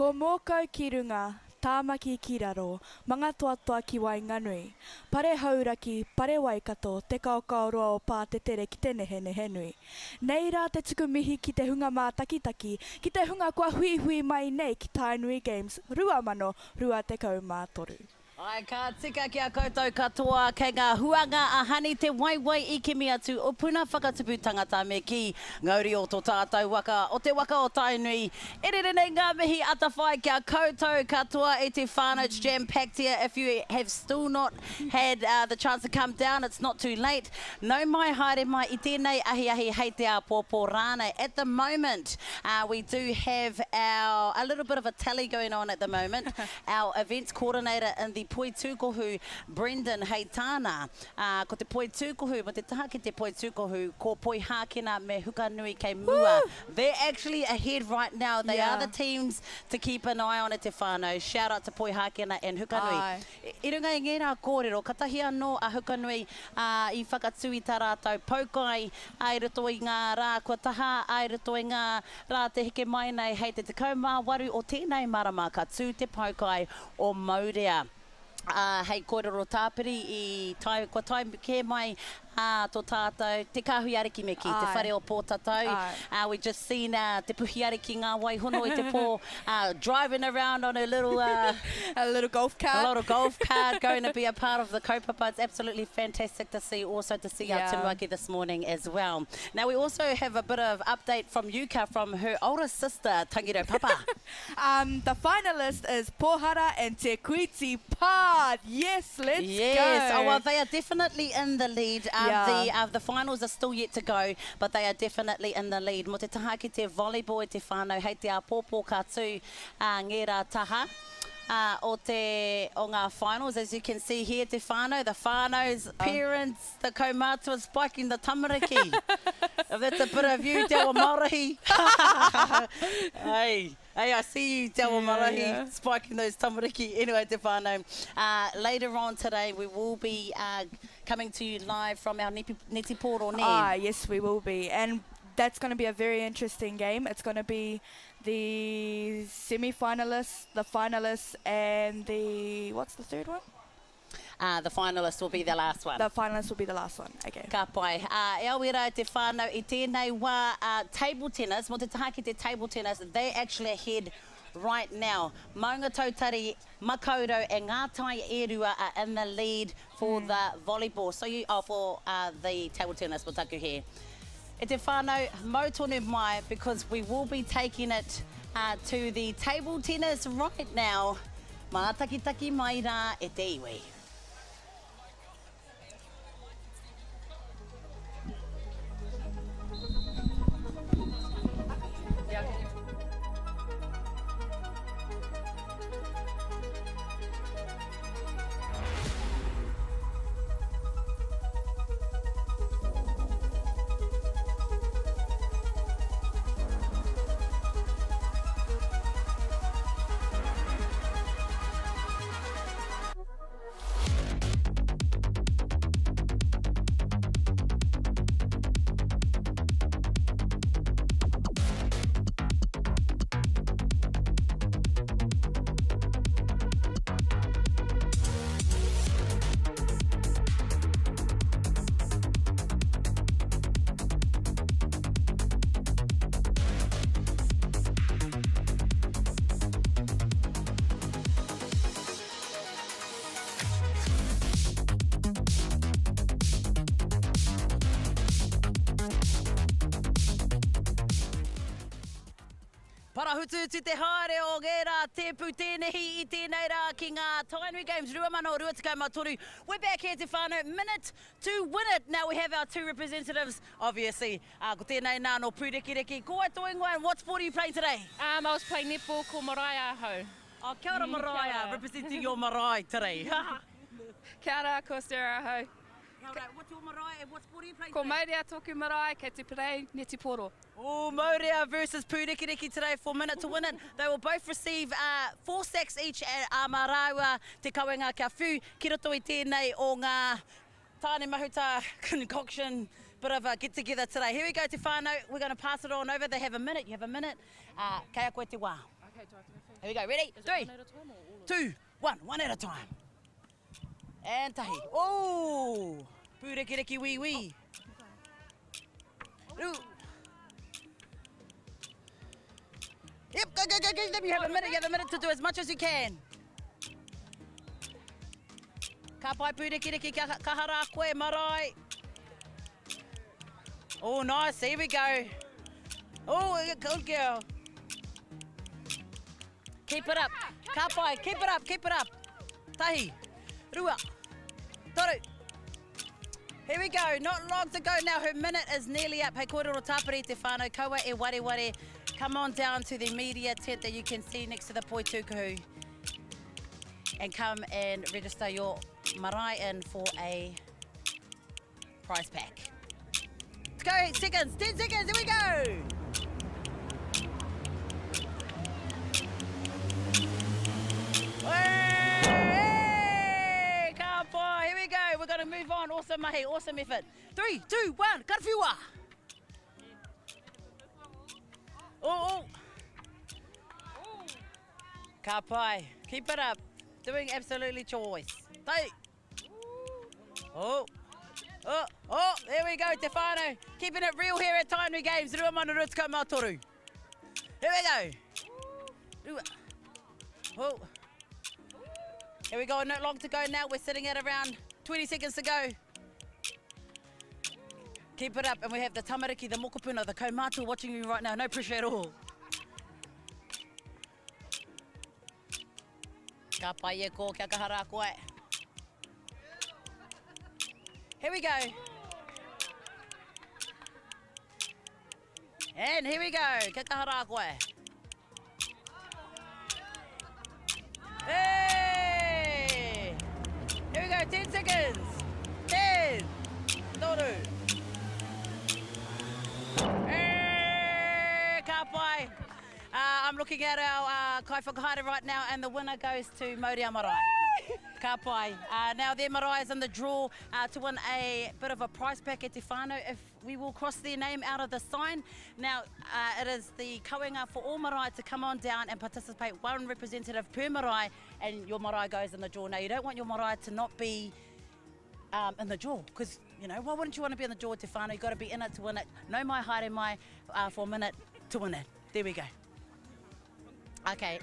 Ko mōkau ki runga, tāmaki ki raro, mga toatoa ki Wainganui. Pare hauraki, pare waikato, te kaukauroa o pā te tere ki te nehe nui. Nei rā te tukumihi ki te hunga mā takitaki, ki te hunga kua hui hui mai nei ki Tainui Games, 2023. Ai, ka tika ki a koutou katoa kei ngā huanga a hani te waiwai I ke mea tu o puna whakatupu tangata me ki ngauri o tō tātou waka, o te waka o Tainui. Erere nei ngā mihi atawhai ki a koutou katoa e te whānau. It's jam-packed here. If you have still not had the chance to come down, it's not too late. No mai haere mai I tēnei ahi hei te a pōpō rānei. At the moment, we do have a little bit of a tally going on at the moment. Our events coordinator in the Poiturawhiti, Brendan Heitana. Ko te Poiturawhiti, mo te taha ki te Poiturawhiti, ko Poihākena me Hukanui kei mua. They're actually ahead right now. They are the teams to keep an eye on at te whānau. Shout out to Poihākena and Hukanui. I runga I ngērā kōrero, katahi anō a Hukanui I whakatui tā rātou paukai, ai roto I ngā rā kua taha, ai roto I ngā rā te heke mai nei hei te tekau waru o tēnei marama ka tū te paukai o Maurea. Hei kōrero tāpiri I kua tai ke mai tō tātou, te kāhui ariki me ki, te whare o pōtatau. We just seen te puhi ariki ngā waihono I te pō, driving around on a little a little golf cart. A little golf cart, going to be a part of the kaupapa. It's absolutely fantastic to see, also to see our Tainui this morning as well. Now we also have a bit of update from Yuka from her older sister, Tangiro Papa. The finalist is Pohara and Te Kuiti Pād. Yes, let's go. Oh, well, they are definitely in the lead. The finals are still yet to go, but they are definitely in the lead. Mo te taha ki te volleyball te whānau, hei te a pōpō ka tū ngērā taha. O ngā finals, as you can see here, te whānau, the whānau's parents, the kaumātua spiking the tamariki. If that's a bit of you, te awa marahi. Hey, I see you, te awa marahi, spiking those tamariki. Anyway, te whānau. Later on today, we will be coming to you live from our Neti Poro Ne. Yes, we will be. And that's going to be a very interesting game. It's going to be the semi-finalists, the finalists, and the... What's the third one? The finalists will be the last one. The finalists will be the last one. Okay. Ka pai. E awera te whānau I tēnei wā table tennis, mo te taha ki te table tennis, they actually ahead right now. Maunga Tautari, Makaurau and Ngātai Erua are in the lead for the volleyball. So for the table tennis, we'll take you here. E te whānau, mau tonu mai, because we will be taking it to the table tennis right now. Mā taki mai rā e te iwi. Parahutu tu te haere o gera te putenehi I tēnei rā ki ngā Tainui Games rua mano rua tekau matoru. We're back here te whānau, minute to win it. Now we have our two representatives, obviously. Ko tēnei nā no Pūrekireki. Ko ai toingoa, and what sport are you playing today? I was playing netball ko marae aho. Oh, kia ora marae, Kia ora. representing your marae today. Kia ora, ko stera aho. What's your marae and what sport are you playing Ko today? maurea toku marae, kei te parei, neti poro. Oh, Maurea versus Pūrekireki today for minute to win it. They will both receive 4 sacks each at Maraua te kawenga kia whu. Ki roto I tēnei o ngā tāne mahuta concoction, bit of a get together today. Here we go te whānau. We're going to pass it on over. They have a minute. You have a minute. Kei a koe te wā. Okay, do I have to go first? Here we go. Ready? Is it 3, one at a time or all of them? 2, 1. One at a time. And tahi. Oh! Pūrekireki wee wee. Ooh. Yep, go. You have a minute to do as much as you can. Ka pai Pūrekireki, ka hara koe marae. Oh, nice, here we go. Oh, good girl. Keep it up. Ka pai, keep it up. Tahi, rua, toru. Here we go, not long to go now. Her minute is nearly up. Hei kōrero tāpiri te whānau, kaua e ware. Come on down to the media tent that you can see next to the Poiturawhiti and come and register your marae in for a prize pack. Let's go, 10 seconds, here we go! Hey, ka pai, here we go, we're going to move on. Awesome mahi, awesome effort. 3, 2, 1, karwhiua! Oh! Ka pai, keep it up. Doing absolutely choice. Tai. Oh, there we go, te whānau. Keeping it real here at Tainui Games. Rua mana rua tukau mātoru. Here we go. Rua. Oh. Here we go, not long to go now. We're sitting at around 20 seconds to go. Keep it up, and we have the tamariki, the mokopuna, the kaumātua watching you right now. No pressure at all. Ka pai e ko, kia kahara koe. Here we go. And here we go, kia kahara koe. Hey! Here we go, 10 seconds. 10, toru. Ka pai. I'm looking at our kai whakahaere right now, and the winner goes to Maurea Marae. Ka pai. Now their marae is in the draw to win a bit of a prize pack at te whānau if we will cross their name out of the sign. Now it is the kawenga for all marae to come on down and participate, one representative per marae, and your marae goes in the draw. Now you don't want your marae to not be in the draw, because you know, why wouldn't you want to be in the draw te whānau? You've got to be in it to win it. No mai haere mai for a minute to win it. There we go. Okay,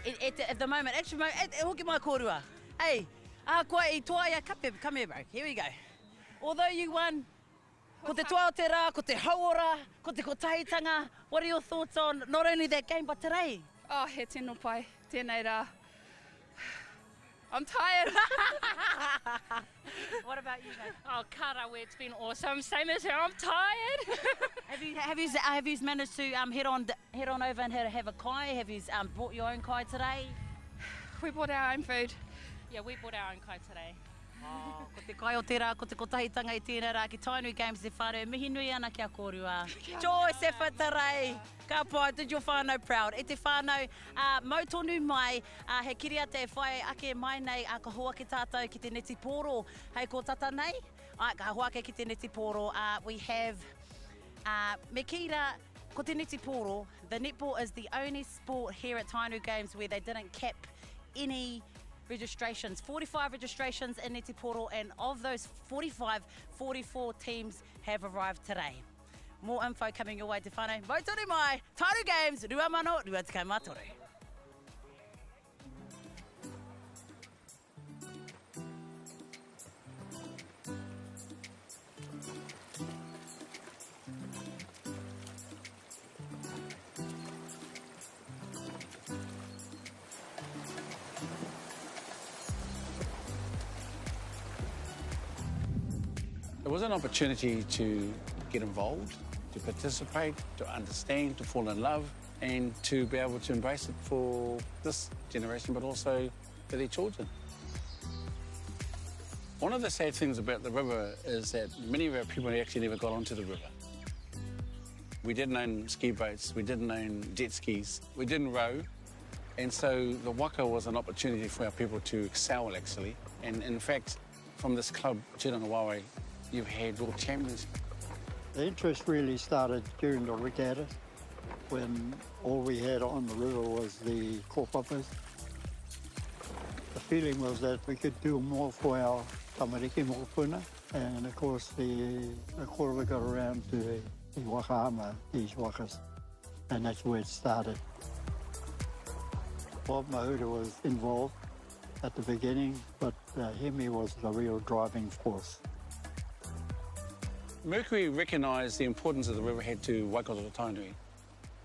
at the moment, actually, hoki mai kōrua. Hey, koe I toaia, come here, bro. Here we go. Although you won, ko te toa o te rā, ko te hauora, ko te kotahitanga, what are your thoughts on not only that game, but today? Oh, he tino pai, tēnei rā. I'm tired. What about you, mate? Oh, karawe, it's been awesome. Same as her, I'm tired. Have you managed to head on over and have a kai? Have you brought your own kai today? We bought our own food. Yeah, we bought our own kai today. Oh, ko te kai o te rā, ko te kotahitanga I tēnā rā, ki Tainui Games te whānau, mihi nui ana kia kōrua. Choice effort tarei. Ka pai, did your whānau proud. E te whānau, mautonu mai, he kiria te whai ake mai nei, ka hoa ki tātou ki te neti pōro. Hei ko tata nei, ka hoa ki te neti pōro. We have, me kira, ko te neti pōro, the netball is the only sport here at Tainui Games where they didn't cap any registrations. 45 registrations in Neti Poro, and of those 45, 44 teams have arrived today. More info coming your way te whānau. Mautore mai, Tainui Games, rua mano, rua te kaumātore. It was an opportunity to get involved, to participate, to understand, to fall in love, and to be able to embrace it for this generation, but also for their children. One of the sad things about the river is that many of our people actually never got onto the river. We didn't own ski boats, we didn't own jet skis, we didn't row, and so the waka was an opportunity for our people to excel, actually. And in fact, from this club, Tainui, you've had world champions. The interest really started during the regattas, when all we had on the river was the kōwhapis. The feeling was that we could do more for our tamariki mokopuna, and of course the kōrero got around to the Waka Ama, these wakas, and that's where it started. Bob Mahuta was involved at the beginning, but Hemi was the real driving force. Mercury recognised the importance that the riverhead to Waikato Tainui,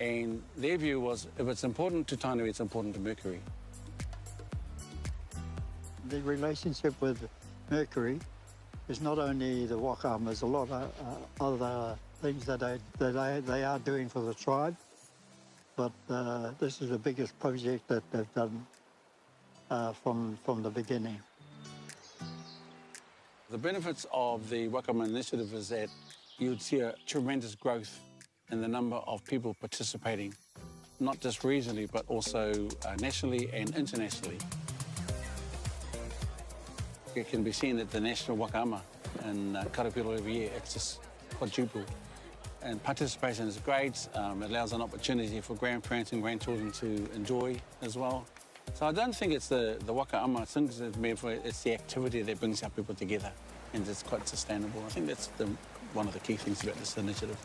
and their view was if it's important to Tainui, it's important to Mercury. The relationship with Mercury is not only the Waka Ama, there's a lot of other things that they are doing for the tribe, but this is the biggest project that they've done from the beginning. The benefits of the Waka Ama initiative is that you'd see a tremendous growth in the number of people participating, not just regionally, but also nationally and internationally. It can be seen at the National Waka Ama in Karapiro every year. It's just quadruple. And participation is great. It allows an opportunity for grandparents and grandchildren to enjoy as well. So I don't think it's the Waka Ama. I think it's the activity that brings our people together, and it's quite sustainable. I think that's one of the key things about this initiative.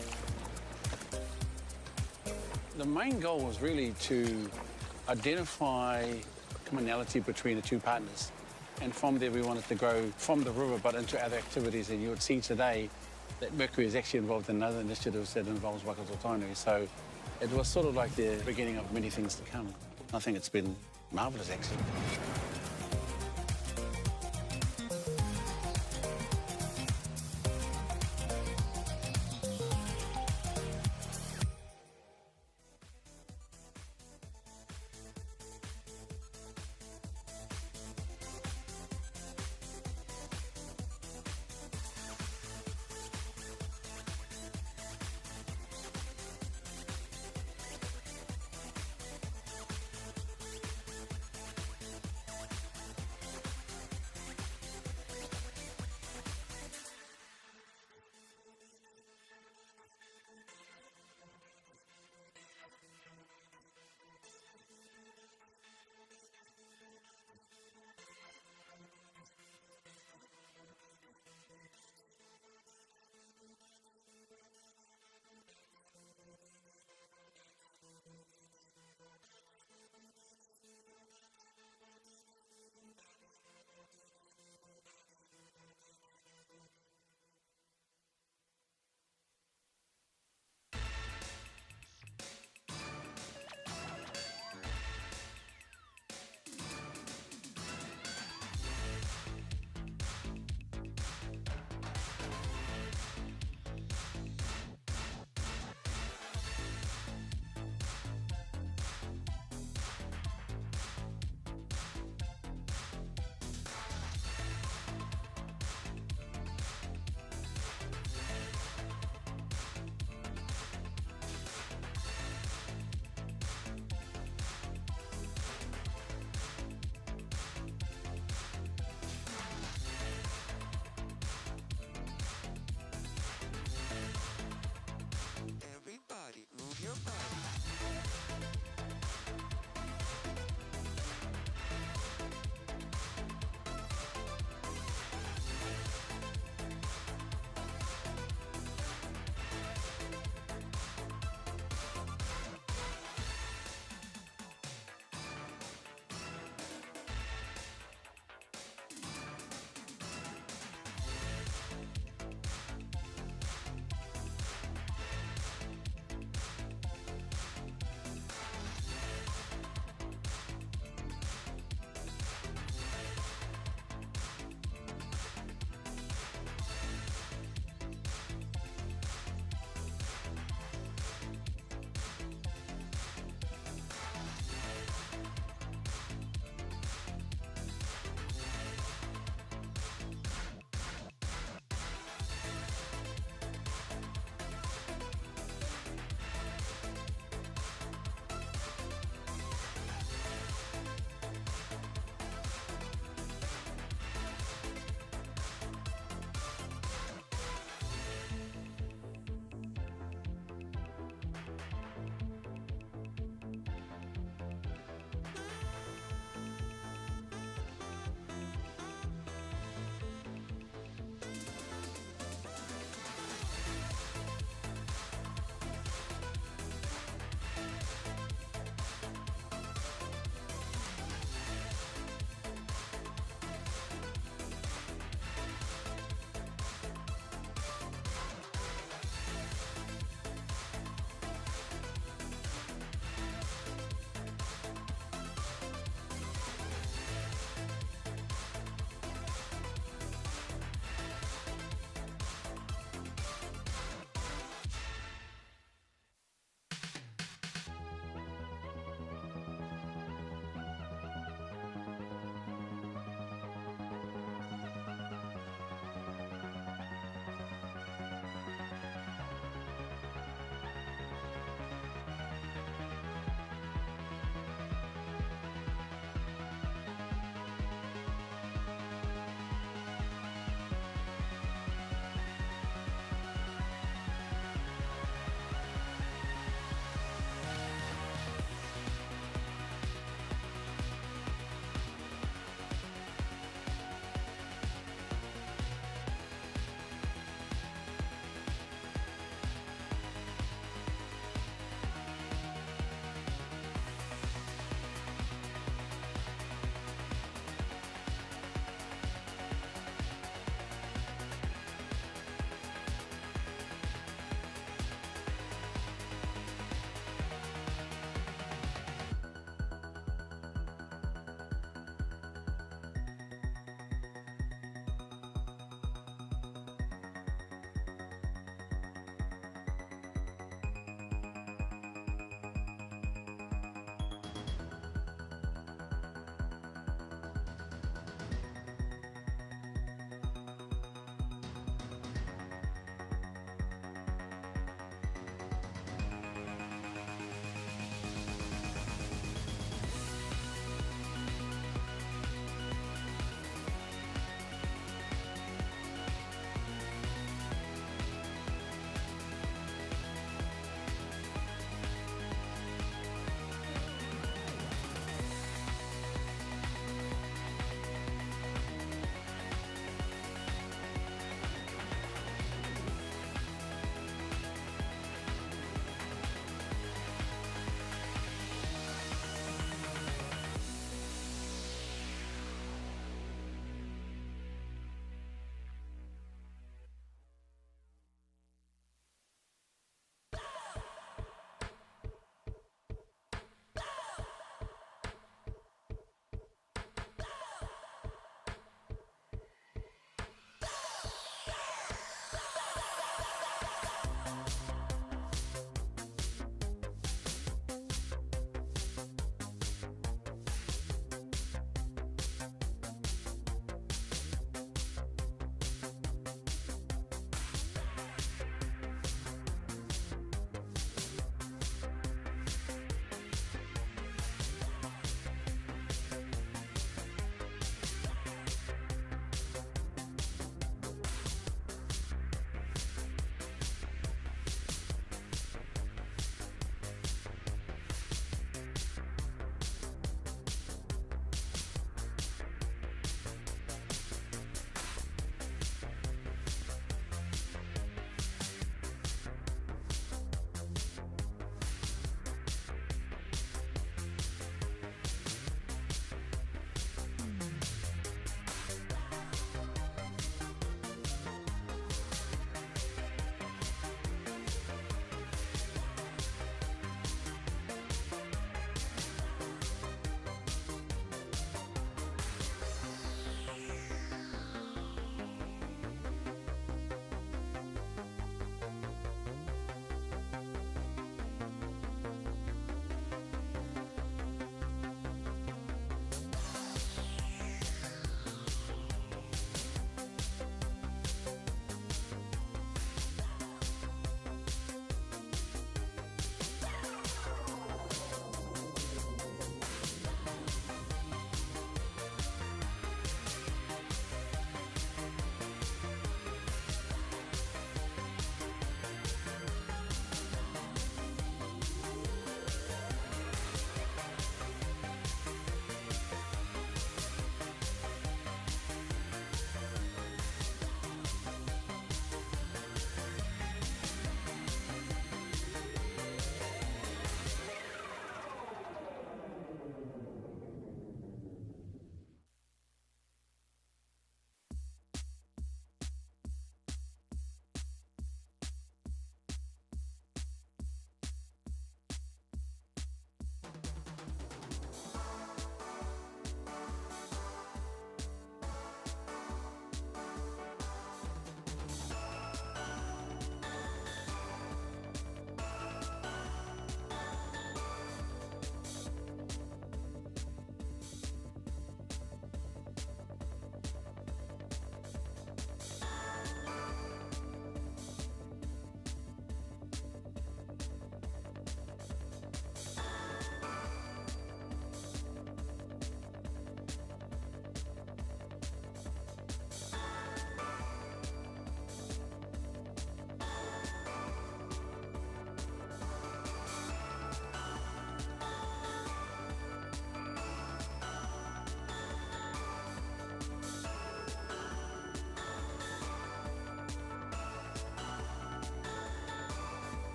The main goal was really to identify commonality between the two partners. And from there, we wanted to grow from the river, but into other activities. And you would see today that Mercury is actually involved in other initiatives that involves Waikato Tainui. So it was sort of like the beginning of many things to come. I think it's been marvellous, actually.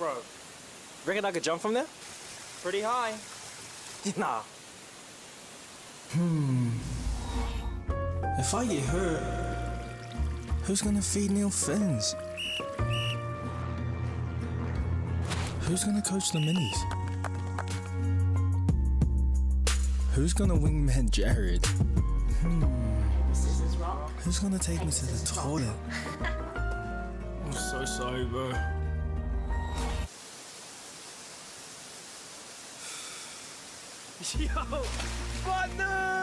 Bro, reckon I could jump from there? Pretty high. Nah. If I get hurt, who's gonna feed Neil fins? Who's gonna coach the minis? Who's gonna wingman Jared? Who's gonna take me to the toilet? I'm so sorry, bro. Yo, what news?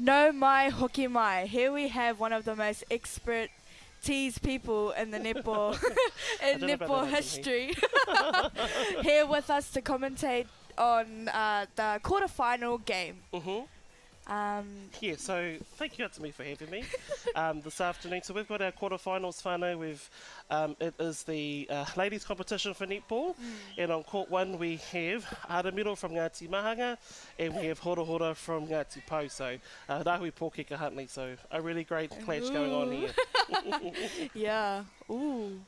No mai hoki mai. Here we have one of the most expertise people in the netball in don't know about netball that, history. Here with us to commentate on the quarterfinal game. Yeah, so thank you to me for having me this afternoon. So we've got our quarterfinals whānau. It is the ladies competition for netball, and on court one we have Aramiro from Ngāti Mahanga, and we have Hora Hora from Ngāti Pou. So Rahui Pōkeka Huntly. So a really great clash going on here. Yeah. Ooh.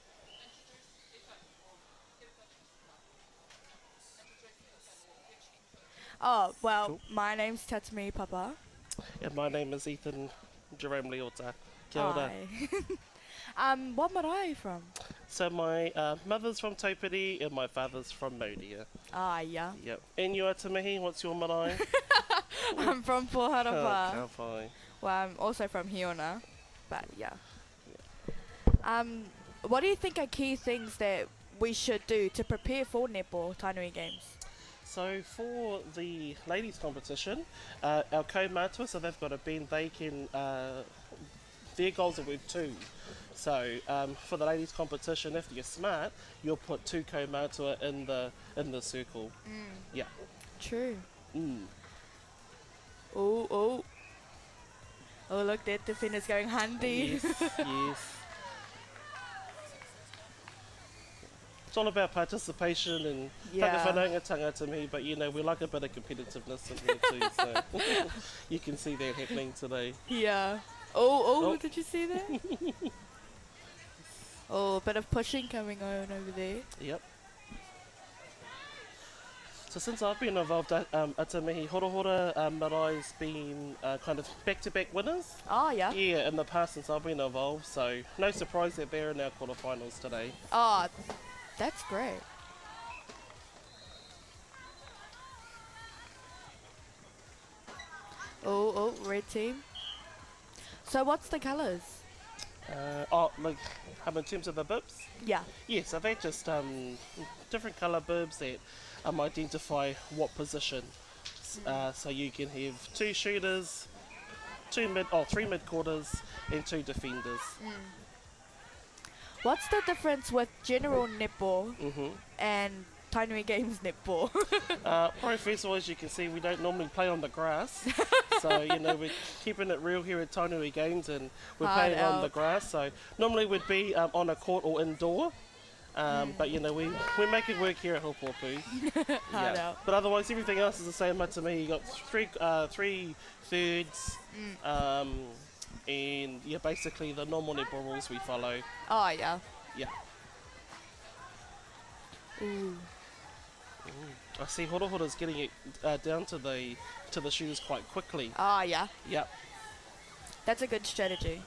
Oh, well, Cool. my name's Tatsumi Papa. And my name is Ethan Jerome Leota. Kia ora. Hi. What marae are you from? So my mother's from Taupiri and my father's from Maudia. Ah, yeah. Yep. And you are Tamahi, what's your marae? I'm from Poitarawhiti. Ka whai. Well, I'm also from Hiona, but yeah. What do you think are key things that we should do to prepare for netball Tainui games? So for the ladies competition, our kaumātua, so they've got a bend, they can, their goals are with 2. So for the ladies competition, if you're smart, you'll put 2 kaumātua in the circle. Yeah. True. Mm. Oh, look, that defender's going handy. Yes, yes. It's all about participation and whakawhanaungatanga to me, but you know, we like a bit of competitiveness in here too, so you can see that happening today. Yeah. Oh, did you see that? Oh, a bit of pushing coming on over there. Yep. So since I've been involved at Atamihi, Hora Marai's been kind of back-to-back winners. Oh, yeah. Yeah, in the past since I've been involved, so no surprise that they're in our quarterfinals today. Oh, that's great. Oh, red team. So what's the colours? Like, in terms of the bibs? Yeah. Yeah, so they're just different colour bibs that identify what position. So you can have 2 shooters, 3 mid-quarters, and 2 defenders. What's the difference with general netball Mm-hmm. and Tainui Games netball? Probably first of all, as you can see, we don't normally play on the grass. So, you know, we're keeping it real here at Tainui Games and we're Hard playing on out. the grass. So normally we'd be on a court or indoor. But, you know, we make it work here at Hopopu. Hard out. But otherwise, everything else is the same to me. You got 3 thirds, and yeah, basically the normal netball rules we follow. Oh, yeah. Yeah. Ooh. I see Horohoro's getting it down to the shooters quite quickly. Oh, yeah. Yep. That's a good strategy.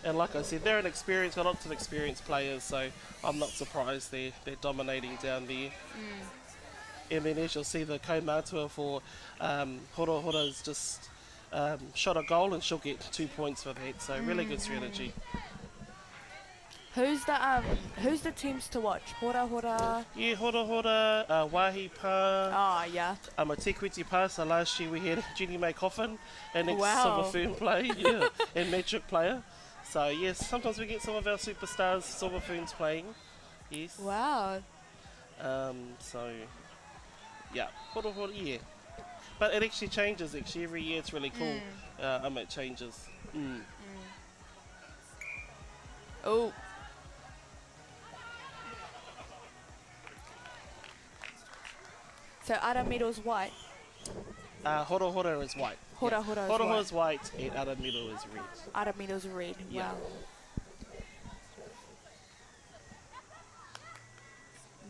And like I said, they're got lots of experienced players, so I'm not surprised they're dominating down there. And then as you'll see, the kaumātua for Horohoro's just shot a goal and she'll get 2 points for that, so really good strategy. Who's the teams to watch? Hora? Yeah, Hora, Wahi Pa, Oh, yeah. a Tekwiti Pa, so last year we had Jenny May Coffin, an Wow. ex-Silver Fern player, yeah, and Magic player. So yes, sometimes we get some of our superstars, Silver Ferns playing, yes. Wow. So, yeah, Hora, yeah. But it actually changes, every year it's really cool, it changes. Oh. So Aramiro's white. Hora is white. Hora is Hora white. is white and Aramiro is red. Aramiro's red. Yeah.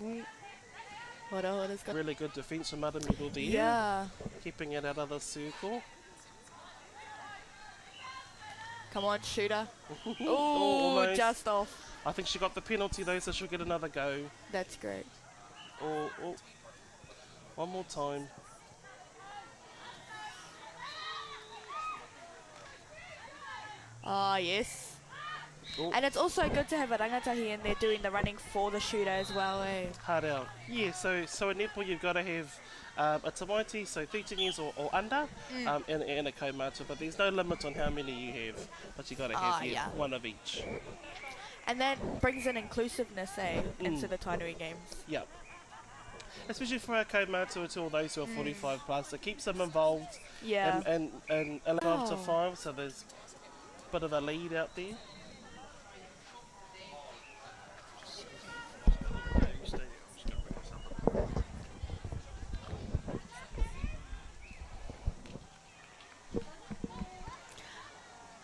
Wow. Hora's got. Really good defence from Aramiro there. Yeah. Keeping it out of the circle. Come on, shooter. Ooh, Almost. just off. I think she got the penalty though, so she'll get another go. That's great. Oh. One more time. Ah, yes. Oh. And it's also good to have a rangatahi in there doing the running for the shooter as well, eh? Hard out. Yeah, so in netball you've got to have a tamaiti, so 13 years or under, and a kaumātua, but there's no limit on how many you have, but you've got to have one of each. And that brings in inclusiveness, into the Tainui Games. Yep. Especially for our kaumātua to all those who are 45 plus, it keeps them involved Yeah. and allow them to 5, so there's a bit of a lead out there.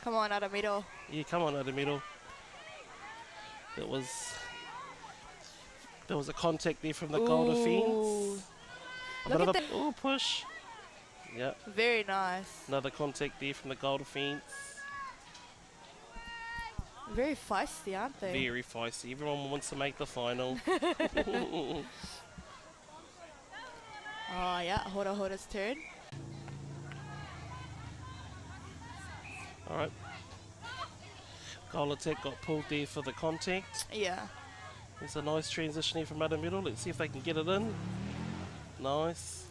Come on, Aramiro. Yeah, come on, Aramiro. There was a contact there from the goal defence. Look at that. Oh, push. Yep. Very nice. Another contact there from the goal defence. Very feisty, aren't they? Very feisty. Everyone wants to make the final. Oh yeah, Hora Hora's turn. Alright. Goal attack got pulled there for the contact. Yeah. There's a nice transition here from out the middle. Let's see if they can get it in. Nice.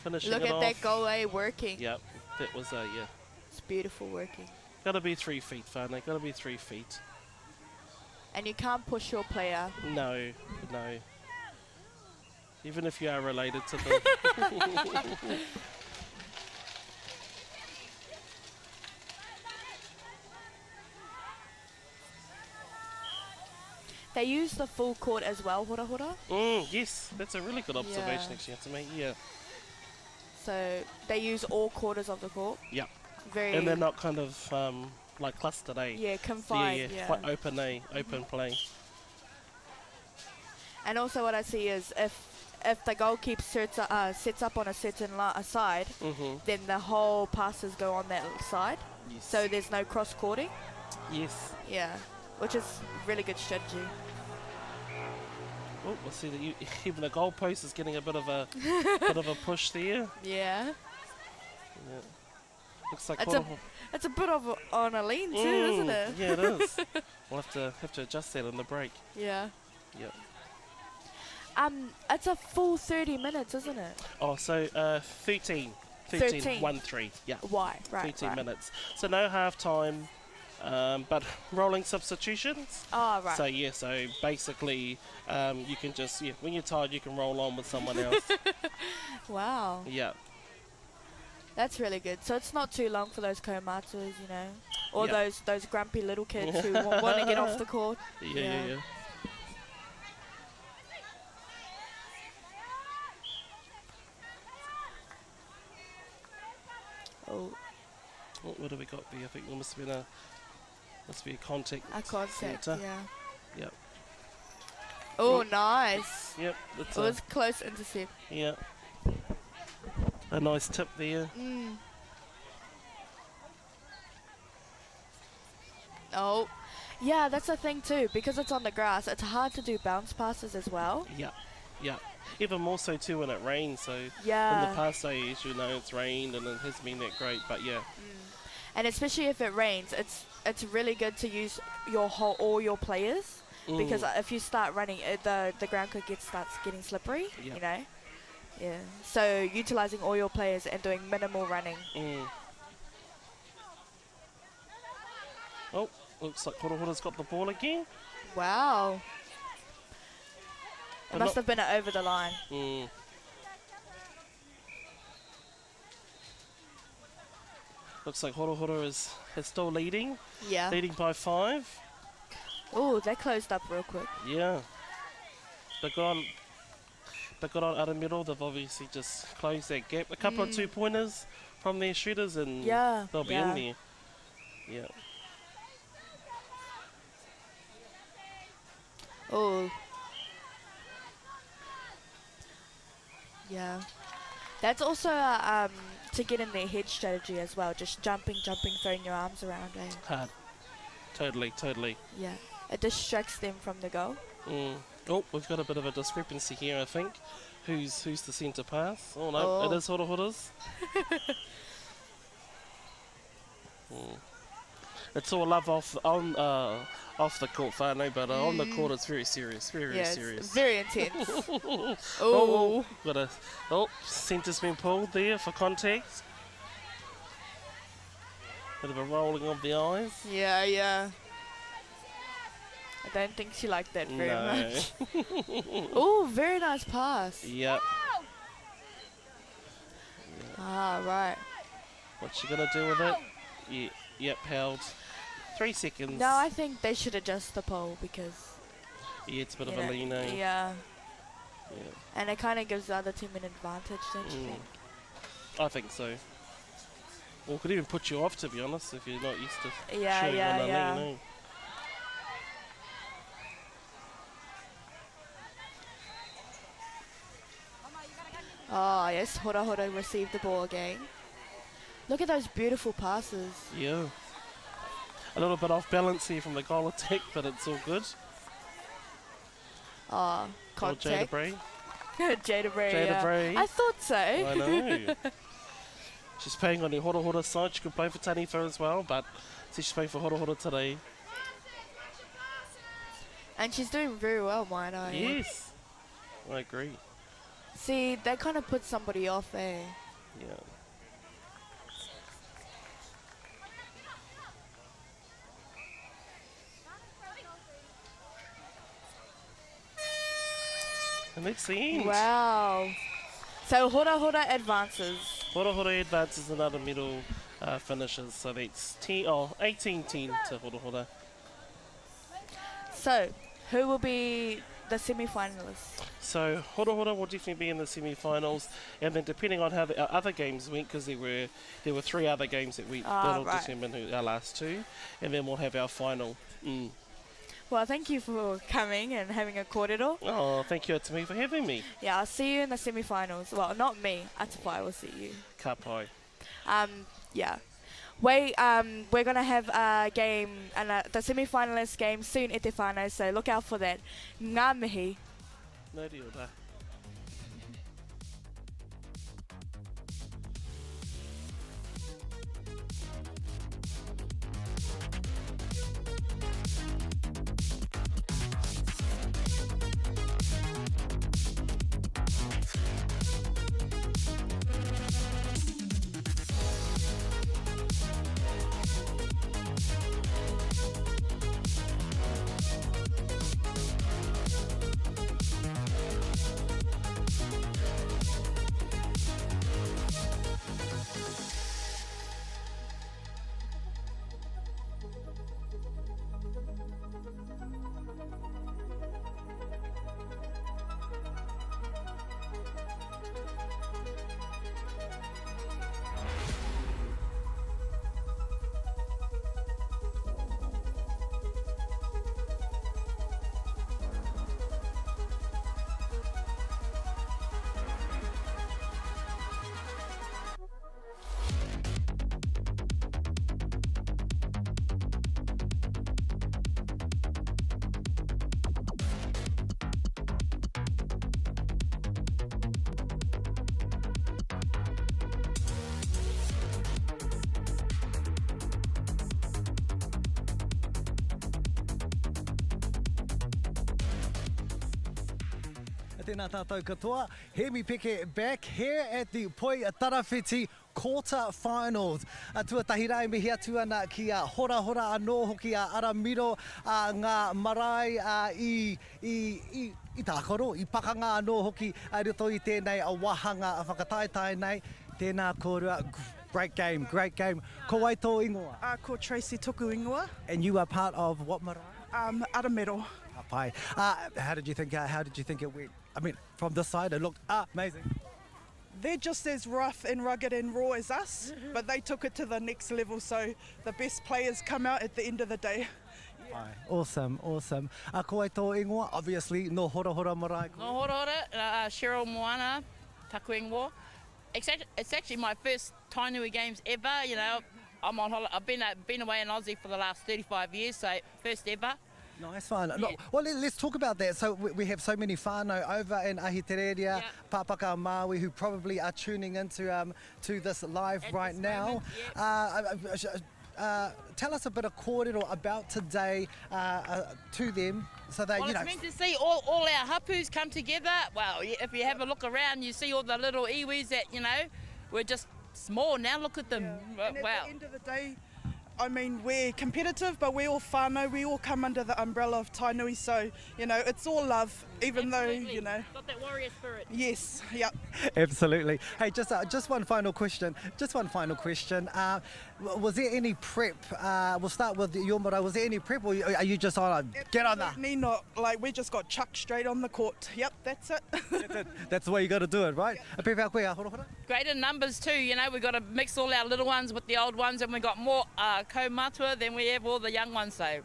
Finishing Look it at off. that goal, working. Yep, that was yeah. It's beautiful working. Gotta be 3 feet, Whānau. Gotta be 3 feet. And you can't push your player. No, no. Even if you are related to them. They use the full court as well, Hora Hora. Yes, that's a really good observation, Yeah. actually, to me. Yeah. So they use all quarters of the court. Yep. Very. And they're not kind of like clustered, eh? Yeah, confined. Yeah. Quite open, eh? Open play. And also what I see is if the goalkeeper sets up on a certain side, then the whole passes go on that side. Yes. So there's no cross-courting. Yes. Yeah, which is really good strategy. Oh, we'll see that even the goalpost is getting a bit of a push there. Yeah. Yeah. Looks like It's a bit of on a lean too, isn't it? Yeah, it is. We'll have to adjust that in the break. Yeah. Yep. It's a full 30 minutes, isn't it? Oh, so 13, 1-3. Yeah. Why? Right. 13 right. minutes. So no half time, but rolling substitutions. Oh, right. So yeah, so basically you can just when you're tired you can roll on with someone else. Wow. Yeah. That's really good. So it's not too long for those komatus, you know, or Yep. those grumpy little kids who want to get off the court. Yeah. Oh, What have we got there? I think there must be a contact. a contact. centre. Yeah. Yep. Oh, nice. Yep. That's It was close intercept. yeah. A nice tip there. Oh, yeah, that's the thing too. Because it's on the grass, it's hard to do bounce passes as well. Yeah. Yeah. Even more so too when it rains. So in Yeah. the past days, it's rained and it hasn't been that great. But yeah. And especially if it rains, it's really good to use all your players because if you start running, the ground could starts getting slippery. Yep. You know. Yeah. So utilizing all your players and doing minimal running. Oh, looks like Poitarawhiti's got the ball again. Wow. It But must not- have been over the line. Looks like Poitarawhiti is still leading. Yeah. Leading by 5. Oh, they closed up real quick. Yeah. They got on out of middle. They've obviously just closed that gap. A couple of 2-pointers from their shooters and Yeah. they'll be in there. Yeah. Oh. Yeah. That's also to get in their head strategy as well. Just jumping, throwing your arms around. Eh? Hard. Totally. Yeah. It distracts them from the goal. Oh, we've got a bit of a discrepancy here, I think. Who's the centre pass? Oh no, it is Poitarawhiti's. It's all love off the court, Whānau, but on the court it's very serious, very serious. It's very intense. Oh, centre's been pulled there for contact. Bit of a rolling of the eyes. Yeah. I don't think she liked that very No. much. Oh, very nice pass. Yep. Ah, right. What's she gonna do with it? Yep, held. 3 seconds. No, I think they should adjust the pole because Yeah, it's a bit you of a know, lean, eh? Yeah. Yeah. And it kind of gives the other team an advantage, don't you think? I think so. Well, it could even put you off, to be honest, if you're not used to Yeah, shooting on a yeah. lean, eh? Oh, yes, Hora received the ball again. Look at those beautiful passes. Yeah. a little bit off balance here from the goal attack, but it's all good. Oh, Or Jada contact. Bray. Jada Bray. Jada Bray. I thought so. I know. She's playing on the Hora Hora side. She could play for Taniwha as well, but she's playing for Hora Hora today. And she's doing very well, might I? Yes, I agree. See, that kind of puts somebody off, eh? Yeah. And that's the end. Wow. So Hora Hora advances. Hora Hora advances another medal finishes, so that's 18-10 to Hora Hora. So, who will be the semi-finalists? So Hora Hora will definitely be in the semi-finals, and then depending on how our other games went, because there were 3 other games that went, that'll right. determine who our last 2, and then we'll have our final. Well, thank you for coming and having a kōrero. Oh, thank you to me for having me. Yeah, I'll see you in the semi-finals. Well, not me. Atawhai will see you. Ka pai. Yeah. We're going to have a game, the semi-finalist game soon at te whānau, so look out for that. Ngā mihi. No deal, da. Tēnā tātou katoa. Hemi Peke back here at the Poitarawhiti quarterfinals. Tuatahi rai mihi atu ana ki a Hora Hora anō hoki a Aramiro ngā marae i tākoro, i pakanga anō hoki a rito i tēnei a wahanga a whakataetai nei. Tēnā kōrua. Great game, great game. Ko wai tō ingoa? Ko Tracy Tuku ingoa. And you are part of what marae? Aramiro. Pai. How did you think it went? I mean, from this side, it looked amazing. They're just as rough and rugged and raw as us, but they took it to the next level, so the best players come out at the end of the day. Yeah. Awesome, awesome. Ko ai tō ingoa, obviously, no Hora Hora marae. No Hora Hora, Cheryl Moana, taku ingoa. It's actually my first Tainui games ever, you know. I'm on holiday. I've been away in Aussie for the last 35 years, so first ever. Nice one. Yeah. Well, let's talk about that. So we have so many whānau over in Ahitereiria, Waka Ama, Maui, who probably are tuning into to this live at right now. Tell us a bit of kōrero about today to them, so that it's meant to see all our hapus come together. Well, if you have a look around, you see all the little iwis that we're just small now. Look at them. Yeah. And at the end of the day, I mean, we're competitive, but we're all whānau. We all come under the umbrella of Tainui, so, it's all love, even Absolutely. though, Got that warrior spirit. Yes, yep. Absolutely. Hey, just one final question. Was there any prep? We'll start with your marae. Was there any prep, or are you just on get on that? Absolutely not. Like, we just got chucked straight on the court. Yep, that's it. That's the way you got to do it, right? Great in numbers too, we've got to mix all our little ones with the old ones, and we've got more kaumatua than we have all the young ones, so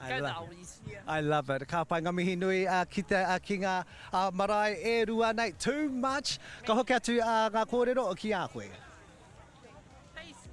go the oldies. I love it. Ka pai ngā mihi nui ki ngā marae e rua nei. Too much. Ka hoki atu ngā kōrero ki a koe. Peace.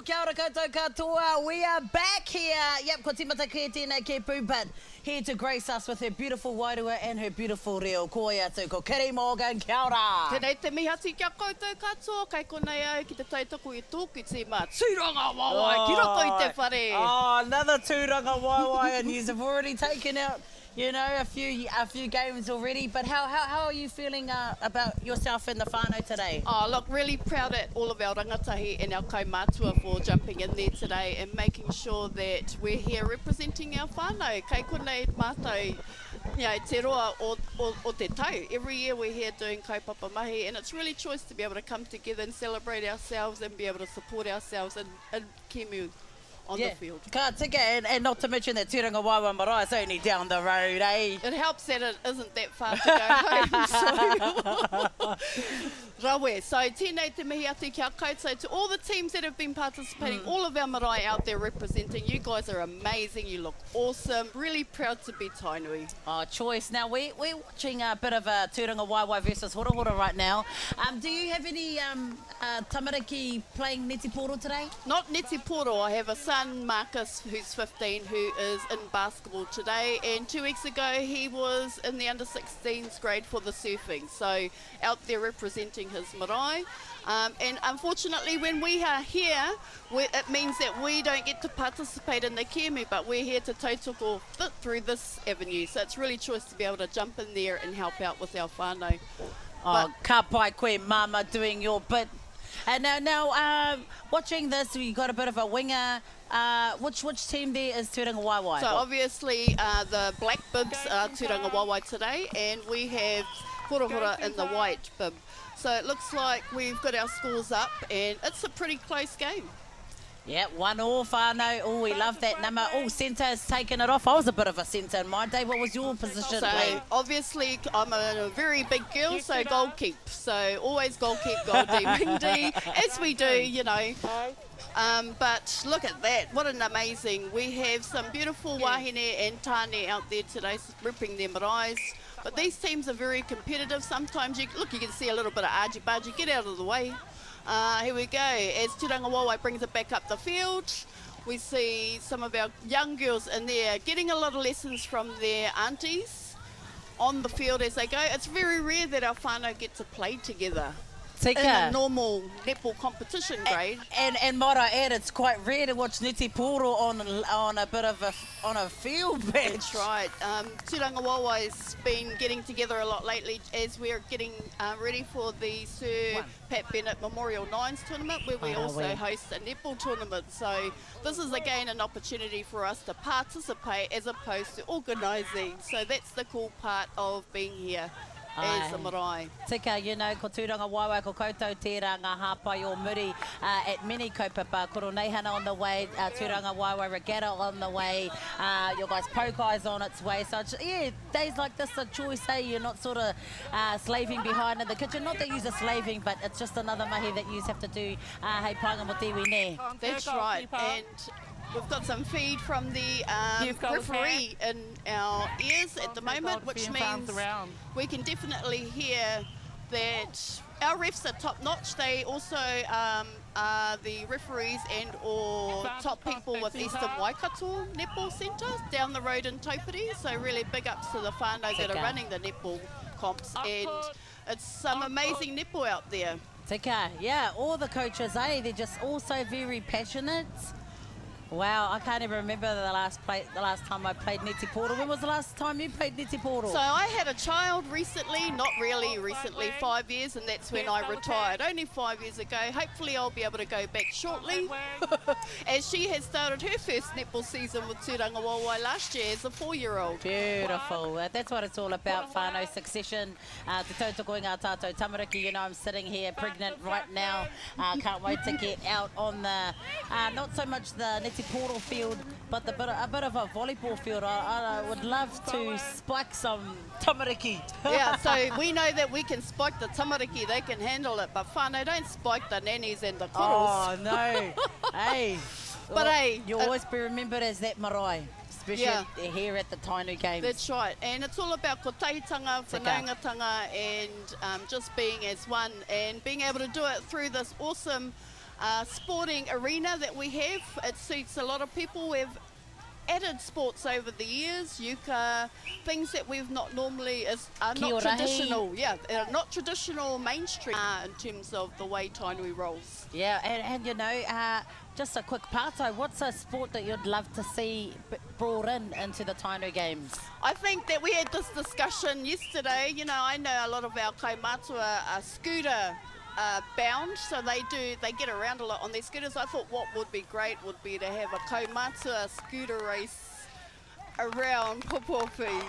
Kia ora koutou katoa. We are back here. Yep, ko timata kia tēnei ke pū, but here to grace us with her beautiful wairua and her beautiful reo. Ko ia atu, ko Kiri Morgan, kia ora. Tēnei te mihati kia koutou katoa, kai konei au ki te taitaku I tōku te mā tūranga wawai, ki roto I te whare. Oh, another tūranga waiwai, and you've already taken out You know, a few games already, but how are you feeling about yourself in the whānau today? Oh, look, really proud at all of our rangatahi and our kaumātua for jumping in there today and making sure that we're here representing our whānau. Kei konei mātou, you know, te roa o te tau. Every year we're here doing kaupapa mahi, and it's really choice to be able to come together and celebrate ourselves and be able to support ourselves in Kemu. On the field. Ka tika, and not to mention that Tūranga Waiwa Marae is only down the road, eh? It helps that it isn't that far to go home. So, rawe. So, tēnei te mihi atu kia koutou to all the teams that have been participating, all of our marae out there representing. You guys are amazing. You look awesome. Really proud to be Tainui. Oh, choice. Now, we're watching a bit of a Tūranga Waiwai versus Hora Hora right now. Do you have any tamariki playing neti poro today? Not neti poro. I have a son, Marcus, who's 15, who is in basketball today, and 2 weeks ago he was in the under-16s grade for the surfing, so out there representing his marae. And unfortunately when we are here, it means that we don't get to participate in the kemu, but we're here to tautoko through this avenue, so it's really choice to be able to jump in there and help out with our whānau. Oh, ka pai koe mama doing your bit. And now watching this, you got a bit of a winger. Which team there is Tūranga Waiwai? So obviously the black bibs are Tūranga Waiwai today, and we have Hora Hora in the white bib. So it looks like we've got our scores up, and it's a pretty close game. Yeah, 1-1 whānau. Oh, we love that number. Oh, centre has taken it off. I was a bit of a centre in my day. What was your position? So obviously I'm a very big girl, so goal keep. So always goal keep, goal D, wing D, as we do, you know. But look at that, what an amazing. We have some beautiful wahine and tāne out there today ripping their maraes. But these teams are very competitive. Sometimes, you can see a little bit of argy-bargy. Get out of the way. Here we go. As Tūranga Waiwai brings it back up the field, we see some of our young girls in there getting a lot of lessons from their aunties on the field as they go. It's very rare that our whānau get to play together. In a normal netball competition grade. And might I add, it's quite rare to watch neti poro on a bit of a field match. That's right. Tūranga Waiwai's been getting together a lot lately as we're getting ready for the Sir Pat Bennett Memorial Nines tournament, where we also host a netball tournament. So this is again an opportunity for us to participate as opposed to organising. So that's the cool part of being here. As a marae. Tika, you know, ko Tūranga Waiwai, ko koutou tērā ngā hāpai o muri at mini kaupapa. Koro Neihana on the way, Tūranga Waiwai Regatta on the way, your guys' Pokai's on its way. So, yeah, days like this are choice, hey? You're not sort of slaving behind in the kitchen. Not that you're slaving, but it's just another mahi that you have to do. Hei pānga mo te ne. That's right. And we've got some feed from the referee in our ears at the moment, which means we can definitely hear that our refs are top-notch. They also are the referees and or top people with Eastern Waikato Netball Centre down the road in Taupiri. So really big ups to the whānau that are running the netball comps, and it's some amazing netball out there. Tika, yeah, all the coaches, they're just all so very passionate. Wow, I can't even remember the last time I played neti poro. When was the last time you played neti poro? So I had a child recently, not really recently, 5 years, and that's when I retired, only 5 years ago. Hopefully I'll be able to go back shortly, as she has started her first netball season with Tūranga Waiwai last year as a 4-year-old. Beautiful. That's what it's all about, whānau succession. Te tautoko i ngā tātou tamariki. You know, I'm sitting here pregnant right now. Can't wait to get out on the, not so much the neti poro field, but a bit of a volleyball field. I would love to spike some tamariki. Yeah, so we know that we can spike the tamariki, they can handle it, but whānau, don't spike the nannies and the koros. Oh, no. Hey. But hey, you'll always be remembered as that marae, especially here at the Tainui Games. That's right, and it's all about kotahitanga, whanaungatanga, and just being as one, and being able to do it through this awesome sporting arena that we have. It suits a lot of people. We have added sports over the years, yuka, things that we've not normally, are Kia not ora, traditional, are not traditional mainstream in terms of the way Tainui rolls. Yeah, and you know, just a quick partai, what's a sport that you'd love to see brought into the Tainui games? I think that we had this discussion yesterday. You know, I know a lot of our kaumātua are scooter bound, so they get around a lot on their scooters. I thought what would be great would be to have a kaumātua scooter race around Popopi.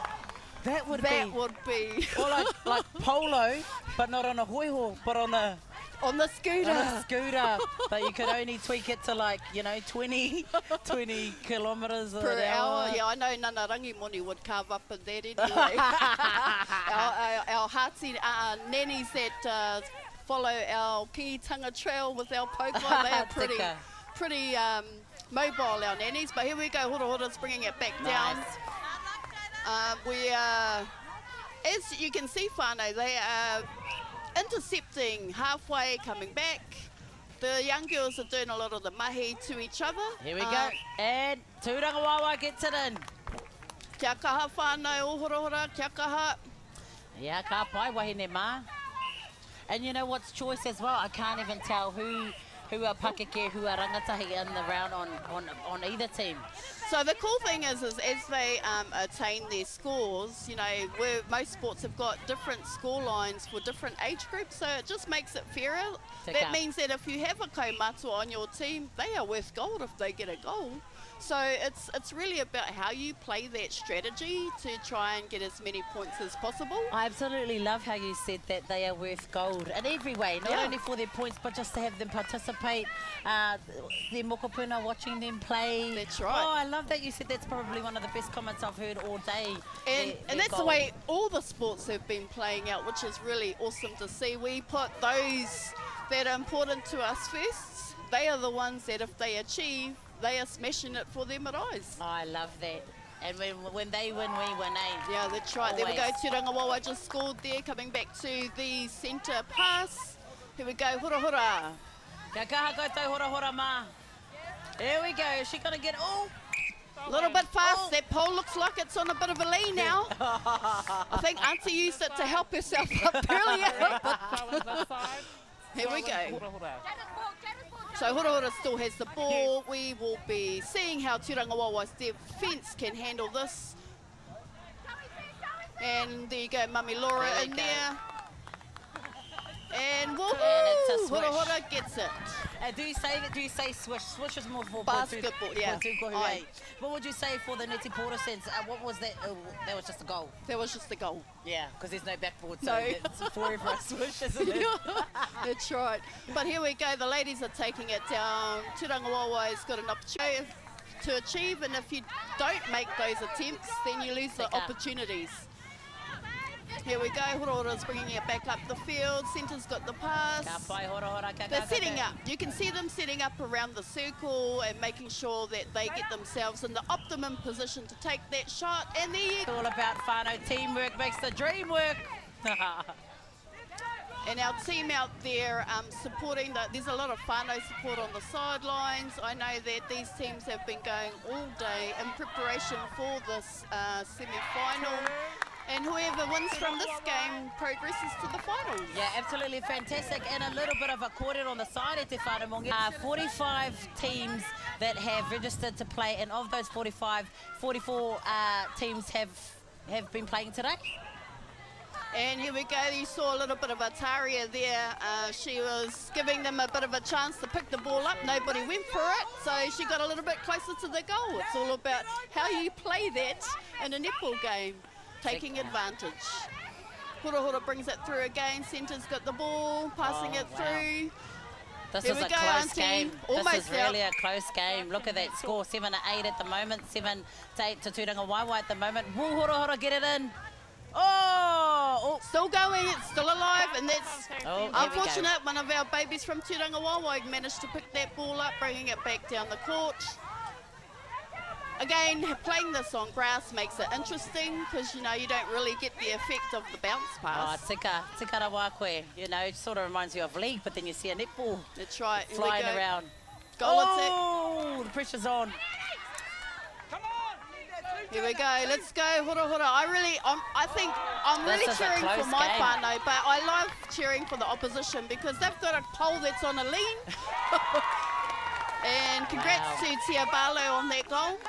That would be or like polo, but not on a hoiho, but on the scooter. On a scooter, but you could only tweak it to like, you know, 20 kilometres per hour. Yeah, I know Nanarangi Moni would carve up in that anyway. our Hati nannies that follow our Kingitanga Trail with our poker, they are pretty mobile, our nannies. But here we go, Hora bringing it back down. We are, as you can see, whānau, they are intercepting halfway, coming back. The young girls are doing a lot of the mahi to each other. Here we go. And Tūrangawawa gets it in. Kia kaha whānau, hora, kia kaha. Yeah, ka pai wahine mā. And you know what's choice as well? I can't even tell who are pakeke, who are rangatahi in the round on either team. So the cool thing is as they attain their scores, you know, most sports have got different score lines for different age groups, so it just makes it fairer. That means that if you have a kaumātua on your team, they are worth gold if they get a goal. So it's really about how you play that strategy to try and get as many points as possible. I absolutely love how you said that they are worth gold in every way, not only for their points, but just to have them participate, their mokopuna, watching them play. That's right. Oh, I love that you said that's probably one of the best comments I've heard all day. And that's the way all the sports have been playing out, which is really awesome to see. We put those that are important to us first. They are the ones that if they achieve, they are smashing it for them at eyes. Oh, I love that. And when they win, we win, eh? Yeah, that's right. Always. There we go. Tūrangawawa just scored there, coming back to the centre pass. Here we go. Hora. Kia kaha koutou hora mā. Here we go. Is she going to get all? A little bit fast. That pole looks like it's on a bit of a lean now. I think Auntie used it to help herself up earlier. Here we go. So Hora still has the ball. We will be seeing how Tūrangawawa's defence can handle this. And there you go, Mummy Laura in there. And woohoo! And it's a swish. Hora gets it. Do you say swish? Swish is more for basketball, yeah. What would you say for the Neti Porter sense? What was that? That was just a goal. That was just a goal. Yeah, because there's no backboard, so it's forever a swish, isn't it? That's right. But here we go. The ladies are taking it down. Tūrangawawa's got an opportunity to achieve, and if you don't make those attempts, then you lose the opportunities. Here we go, Horora's bringing it back up the field, Centre's got the pass. They're setting up, you can see them setting up around the circle and making sure that they get themselves in the optimum position to take that shot, and there you It's all about whānau, teamwork makes the dream work. And our team out there supporting, there's a lot of whānau support on the sidelines. I know that these teams have been going all day in preparation for this semi-final. And whoever wins from this game progresses to the finals. Yeah, absolutely fantastic. And a little bit of a kōrero on the side at Te Whānau. 45 teams that have registered to play, and of those 45, 44 teams have been playing today. And here we go, you saw a little bit of Ataria there. She was giving them a bit of a chance to pick the ball up. Nobody went for it, so she got a little bit closer to the goal. It's all about how you play that in a netball game. Taking advantage. Hora brings it through again. Centre's got the ball, passing it through. This Here is we a go, close Auntie. game. Almost This is really a close game. Look at that score, 7-8 at the moment, 7-8 to Tūrangawawa at the moment. Will Hora get it in? Oh! Still going, it's still alive, and that's unfortunate. Go. One of our babies from Tūrangawawa managed to pick that ball up, bringing it back down the court. Again, playing this on grass makes it interesting because, you know, you don't really get the effect of the bounce pass. Oh, tika rawa koe. You know, it sort of reminds you of league, but then you see a netball. That's right. Flying around. Goal oh, the pressure's on. Come on! Here we go. Let's go, hora hora. I think I'm really cheering for my whānau, but I love cheering for the opposition because they've got a pole that's on a lean. And congrats to Tia Barlow on that goal.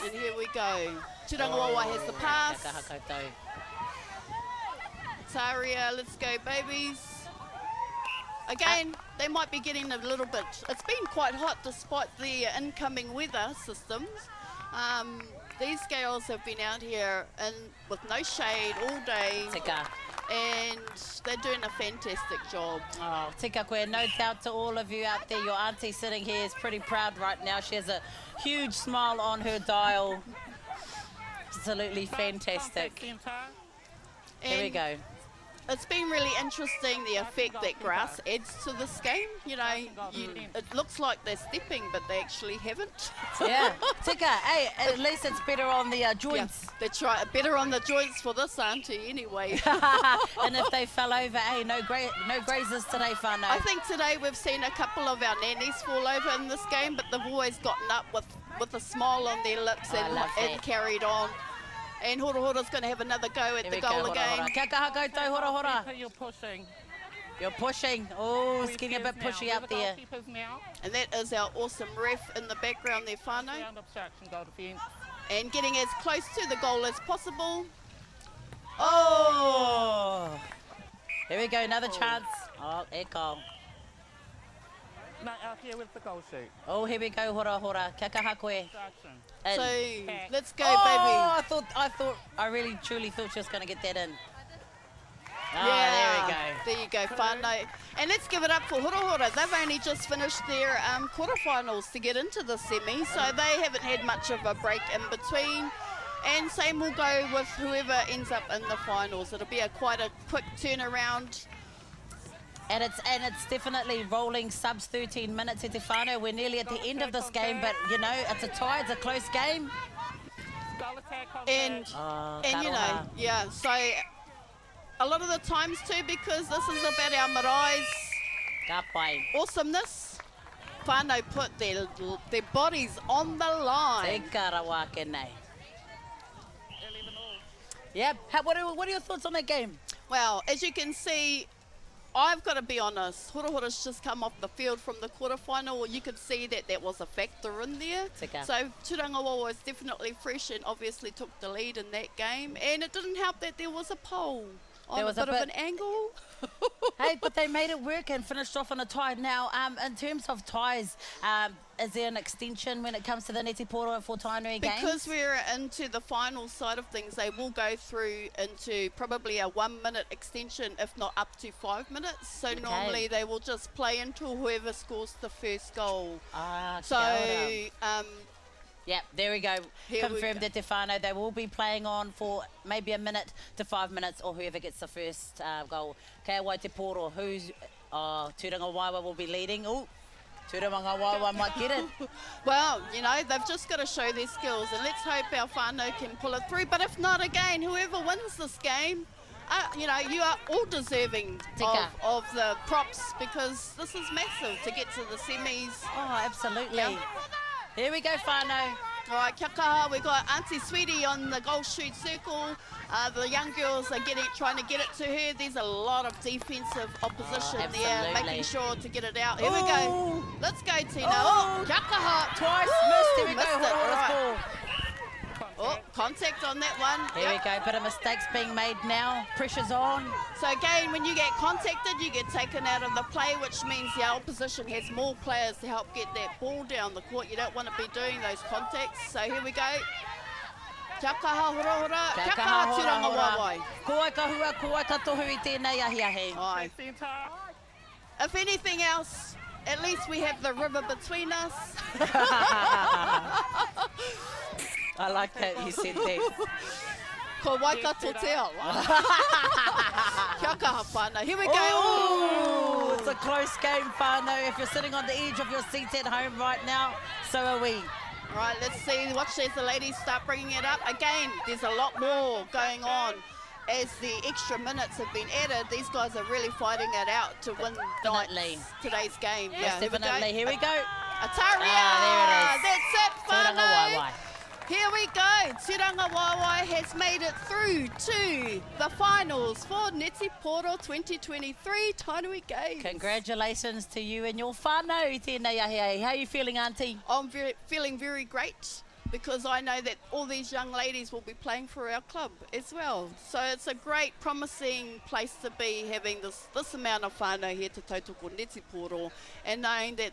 And here we go. Turangawawa has the pass. Taria, let's go, babies. Again, they might be getting a little bit. It's been quite hot despite the incoming weather systems. These girls have been out here with no shade all day. And they're doing a fantastic job. Oh, tika koe, no doubt to all of you out there. Your auntie sitting here is pretty proud right now. She has a huge smile on her dial. Absolutely fantastic. Here we go. It's been really interesting the effect that grass adds to this game. You know, it looks like they're stepping, but they actually haven't. Yeah, tika, hey, at least it's better on the joints. Yeah, that's right, better on the joints for this auntie anyway. And if they fell over, hey, no grazers today, whānau. I think today we've seen a couple of our nannies fall over in this game, but they've always gotten up with a smile on their lips and carried on. And Hora Hora's going to have another go at the goal again. Kia kaha koutou, Hora Hora. You're pushing. You're pushing. Oh, it's getting a bit pushy out there. And that is our awesome ref in the background there, whānau. And getting as close to the goal as possible. Oh! Here we go, another chance. Oh, goal. Out here with the goal shoot. Oh, here we go, Hora Hora. Kia kaha koe. So, let's go, baby. I really, truly thought she was going to get that in. Yeah, there we go. There you go, whānau. And let's give it up for Hora Hora. They've only just finished their quarterfinals to get into the semi, so they haven't had much of a break in between. And same will go with whoever ends up in the finals. It'll be quite a quick turnaround. And it's definitely rolling subs 13 minutes at whānau. We're nearly at the end of this game, but you know, it's a tie, it's a close game. And you know, yeah, so a lot of the times too, because this is about our marae's awesomeness, whānau put their bodies on the line. Yep, what are your thoughts on that game? Well, as you can see, I've got to be honest, Hora Hora's just come off the field from the quarterfinal. You could see that was a factor in there. So Turangawawa was definitely fresh and obviously took the lead in that game. And it didn't help that there was a pole on a bit of an angle. Hey, but they made it work and finished off on a tie. Now, in terms of ties, is there an extension when it comes to the Neti Poro for Tainui games? Because we're into the final side of things, they will go through into probably a 1 minute extension, if not up to 5 minutes. So normally they will just play until whoever scores the first goal. Yep, there we go. Confirmed that whānau, they will be playing on for maybe 1 minute to 5 minutes, or whoever gets the first goal. Kea wai te poro, who's Turangawawa will be leading. Oh, Turangawawa might get it. Well, you know, they've just got to show their skills, and let's hope our whānau can pull it through. But if not, again, whoever wins this game, you know, you are all deserving of the props, because this is massive to get to the semis. Oh, absolutely. Yeah. Here we go, whānau. All right, kia kaha. We've got Auntie Sweetie on the goal shoot circle. The young girls are trying to get it to her. There's a lot of defensive opposition there, making sure to get it out. Here we go. Let's go, Tina. Oh, kia kaha. Twice missed. Here we go. Right. Oh, contact on that one. Here we go. Bit of mistakes being made now. Pressure's on. So again, when you get contacted, you get taken out of the play, which means the opposition has more players to help get that ball down the court. You don't want to be doing those contacts. So here we go. Kia kaha hora hora. Kia kaha Turangawawa. Ko ka hua, ko ka tohu I tēnei ahi. If anything else, at least we have the river between us. I like that you said that. Ko waikato te awa. Kia kaha whānau. Here we go. Oh, it's a close game, whānau. If you're sitting on the edge of your seat at home right now, so are we. All right, let's see. Watch as the ladies start bringing it up. Again, there's a lot more going on. As the extra minutes have been added, these guys are really fighting it out to win today's game. Yes, definitely. Here we go. Ataria! There it is. That's it, Waiwai. Here we go. Tiranga Waiwai has made it through to the finals for Neti Poro 2023 Tainui Games. Congratulations to you and your whānau, tēnei ahi. How are you feeling, Auntie? I'm feeling very great because I know that all these young ladies will be playing for our club as well. So it's a great, promising place to be, having this amount of whānau here to tautoko Neti Poro, and knowing that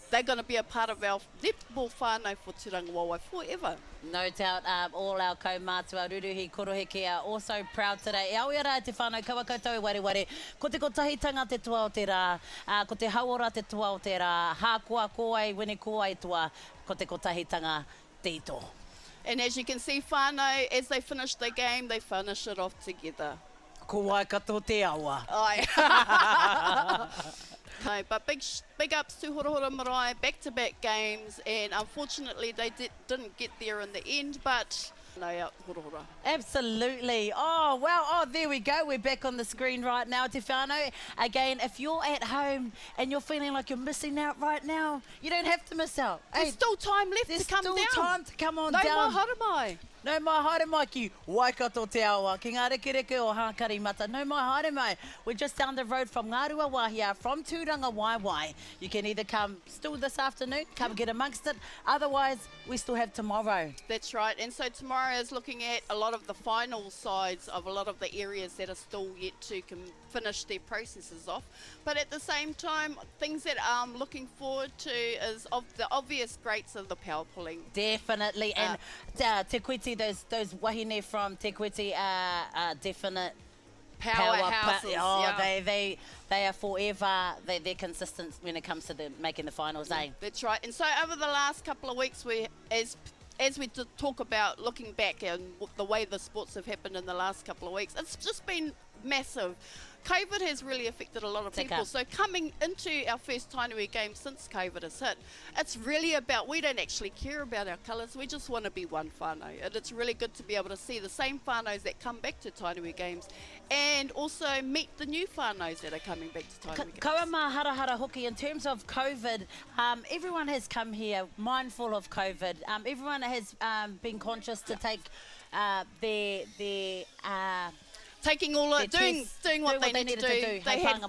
they're going to be a part of our netball whānau for Tiranga Waiwai forever. No doubt, all our kaumātua ruruhi koroheke are also proud today. E aue ara te whānau kawa koutou ware. Ko te kotahitanga te tua o te rā, ko te hauora te tua o te rā, hākua koai, wene koai tua, ko te kotahitanga te ito. And as you can see, whānau, as they finish the game, they finish it off together. Ko wai kato te awa. Ai. Okay, but big ups to Horahora Marae, back-to-back games, and unfortunately they didn't get there in the end, but no out Horahora. Absolutely. Oh, wow. Oh, there we go. We're back on the screen right now, Te whānau. Again, if you're at home and you're feeling like you're missing out right now, you don't have to miss out. There's still time left to come down. There's still time to come on down. No more haramai. No mai haere mai ki Waikato te awa, ki ngā rekereke o Hākari Mata. No mai haere mai. We're just down the road from Ngārua Wahia, from Tūranga Waiwai. You can either come still this afternoon, come get amongst it. Otherwise, we still have tomorrow. That's right. And so tomorrow is looking at a lot of the final sides of a lot of the areas that are still yet to finish their processes off. But at the same time, things that I'm looking forward to is of the obvious greats of the power pulling. Definitely. And Te Kuiti, those wahine from Te Kuiti are definite powerhouses. They are forever. They're consistent when it comes to making the finals. That's right. And so over the last couple of weeks, as we did talk about looking back and the way the sports have happened in the last couple of weeks, it's just been massive. COVID has really affected a lot of people. So coming into our first Tainui game since COVID has hit, it's really about, we don't actually care about our colours, we just want to be one whānau. And it's really good to be able to see the same whānaus that come back to Tainui games and also meet the new whānaus that are coming back to Tainui games. Kaua mā hara hoki, in terms of COVID, everyone has come here mindful of COVID. Everyone has been conscious to take taking all it, doing what they needed to do. They had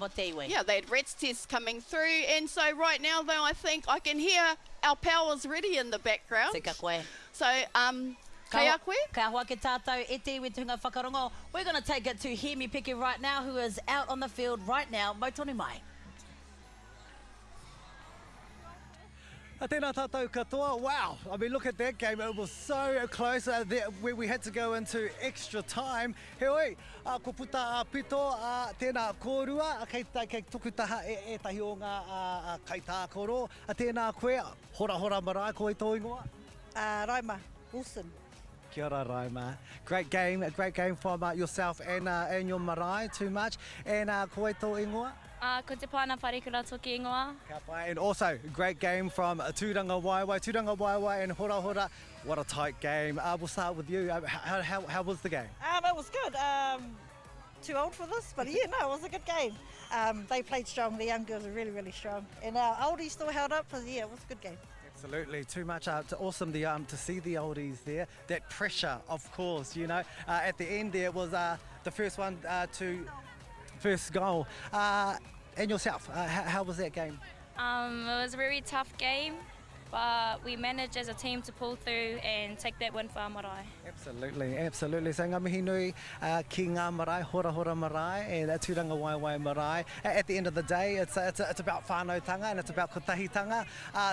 RATS tests coming through, and so right now though I think I can hear our powers ready in the background. So kei a koe? Ka hoa ke tātou e te iwi tunga whakarongo. We're going to take it to Hemi Piki right now, who is out on the field right now. Mautonu mai. Tēnā tātou katoa. Wow, I mean, look at that game. It was so close where we had to go into extra time. He oi, ko puta pito, tēnā kōrua, kei tukutaha e tahi o ngā kaita koro. Tēnā koe, hora marae, ko e tō ingoa? Raima, Wilson. Kia ora, Raima. Great game from yourself and your marae, too much. And ko e tō ingoa? Ko te pāna wharekura toki ingoa. And also, great game from Tūranga Waiwai and Hora. What a tight game. We'll start with you. How was the game? It was good. Too old for this, but yeah, no, it was a good game. They played strong. The young girls are really, really strong. And our oldies still held up, so yeah, it was a good game. Absolutely, too much. Awesome to see the oldies there. That pressure, of course, you know. At the end there was the first one first goal. And yourself, how was that game? It was a very tough game, but we managed as a team to pull through and take that win for our marae. Absolutely. So ngā mihi nui ki ngā marae, hora marae, and Tūranga Waiwai marae. At the end of the day, it's about whānautanga and it's about kotahitanga.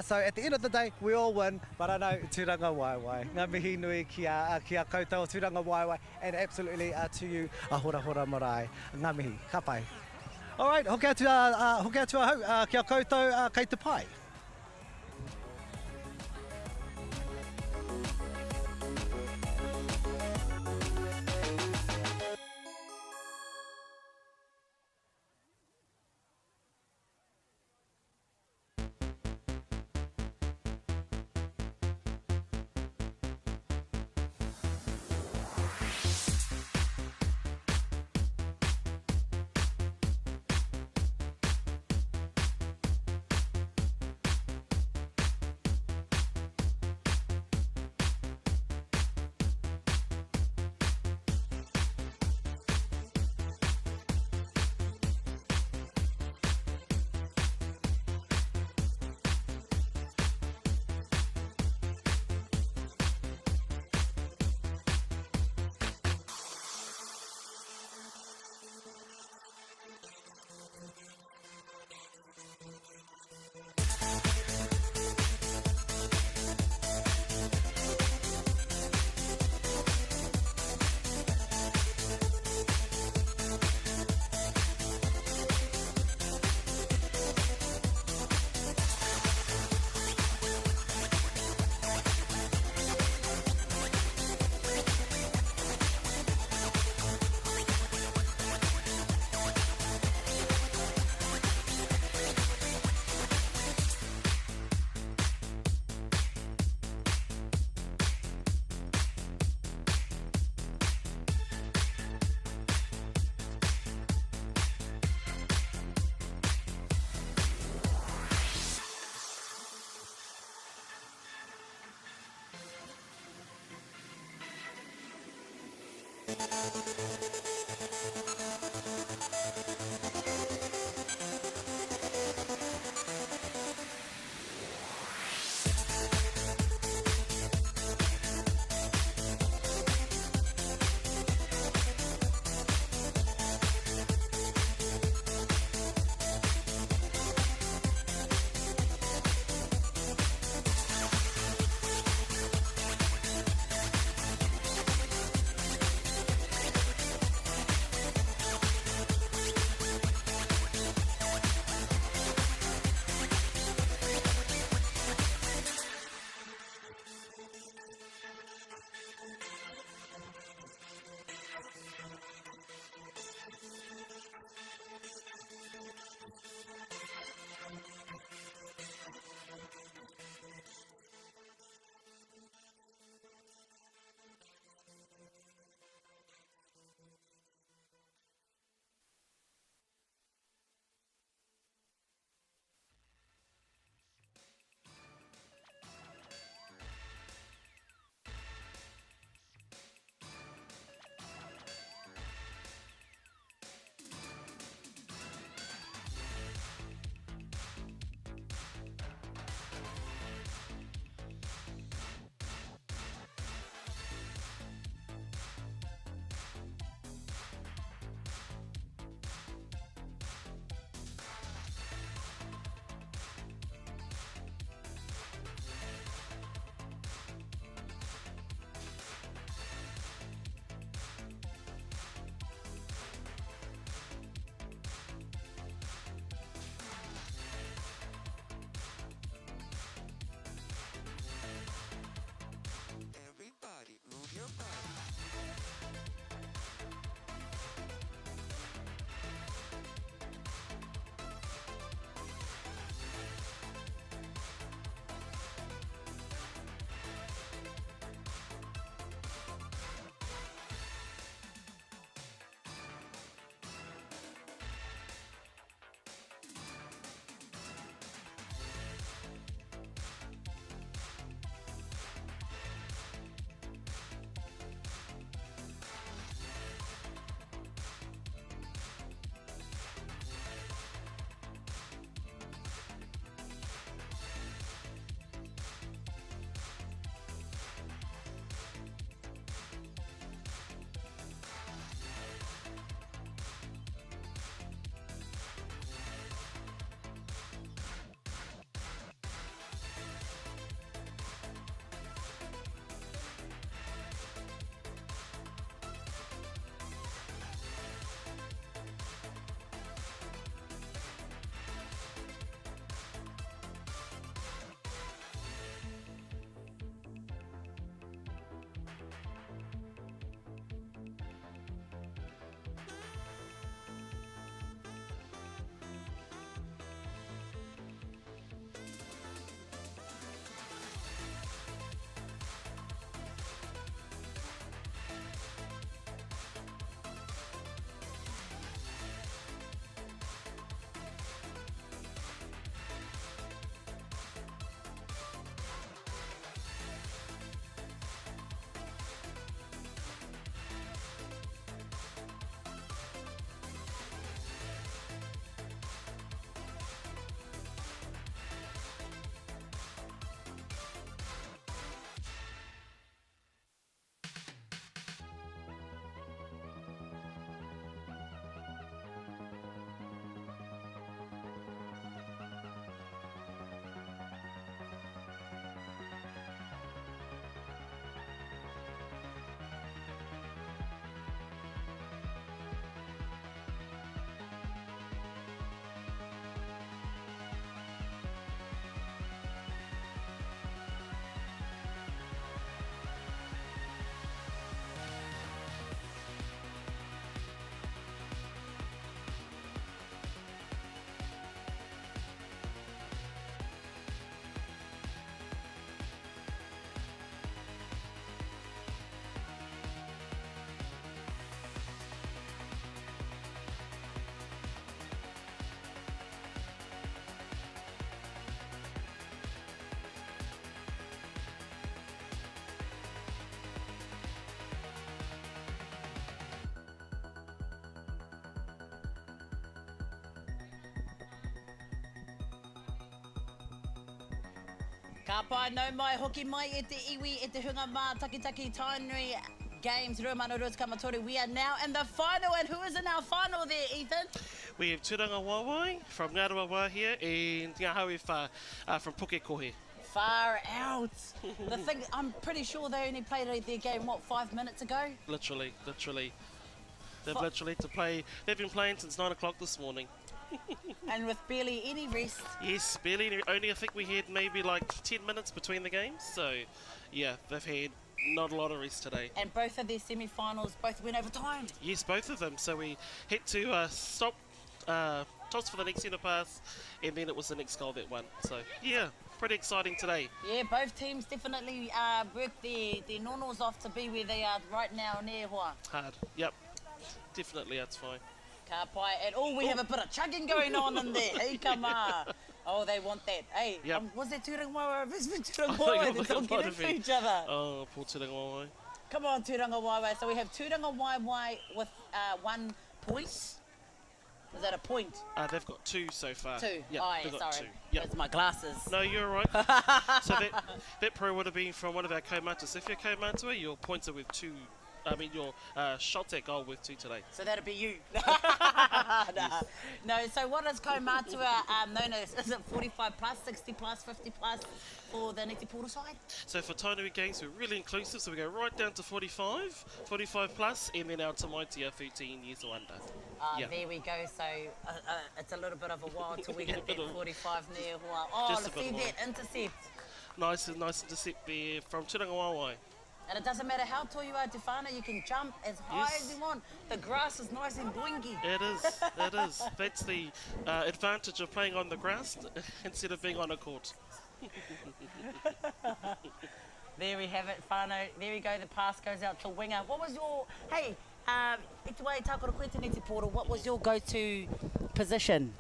So at the end of the day, we all win, but I know Tūranga Waiwai. Ngā mihi nui ki a koutou Tūranga Waiwai, and absolutely to you, hora marae. Ngā mihi, ka pai. All right, hoki atu ahau, kia koutou, kei te pai. Ka pai nau mai, hoki mai e te iwi, e te hunga mā, taki Tainui games, Ruamanaurus Kamatori. We are now in the final, and who is in our final there, Ethan? We have Turanga Wawai from Ngāruawa here and Ngā Hauiwha from Pukekohe. Far out. The thing, I'm pretty sure they only played their game, what, 5 minutes ago? Literally. They've literally to play. They've been playing since 9 o'clock this morning. And with barely any rest. Yes, barely. Only I think we had maybe like 10 minutes between the games. So, yeah, they've had not a lot of rest today. And both of their semi-finals both went over time. Yes, both of them. So we had to stop, toss for the next centre pass, and then it was the next goal that won. So, yeah. Pretty exciting today. Yeah, both teams definitely worked their nonos off to be where they are right now in there. Hard. Yep. Definitely, that's fine. Ka pai. And we have a bit of chugging going on in there. Hey, come on. Oh, they want that. Hey, yep. Was there Turangawawa versus Turangawawa? They're talking into each other. Oh, poor Turangawawa. Come on, Turangawawa. So we have Turangawawa with 1 point. Is that a point? They've got 2 so far. 2? Yep, Oh, yeah, they've got sorry. 2. Yep. That's my glasses. No, you're right. So that pro would have been from one of our kaumatus. If you're kaumatua, your points are with 2. I mean, your shots at goal with 2 today. So that'll be you. No, so what is kaumatua known as? Is it 45 plus, 60 plus, 50 plus for the Neti Poro side? So for Tainui games, we're really inclusive. So we go right down to 45 plus, and then our Tamaitia 13 years or under. Yeah. There we go. So it's a little bit of a while till we hit that 45 near. Oh, Just let's a bit see of a that intercept. Nice intercept there from Turangawawa. And it doesn't matter how tall you are, Tefana, you can jump as high as you want. The grass is nice and boingy. It is. That's the advantage of playing on the grass instead of being on a court. There we have it, Whānau. There we go, the pass goes out to winger. What was your, hey, Ituai Tākoro koe te Neti Poro, what was your go-to position?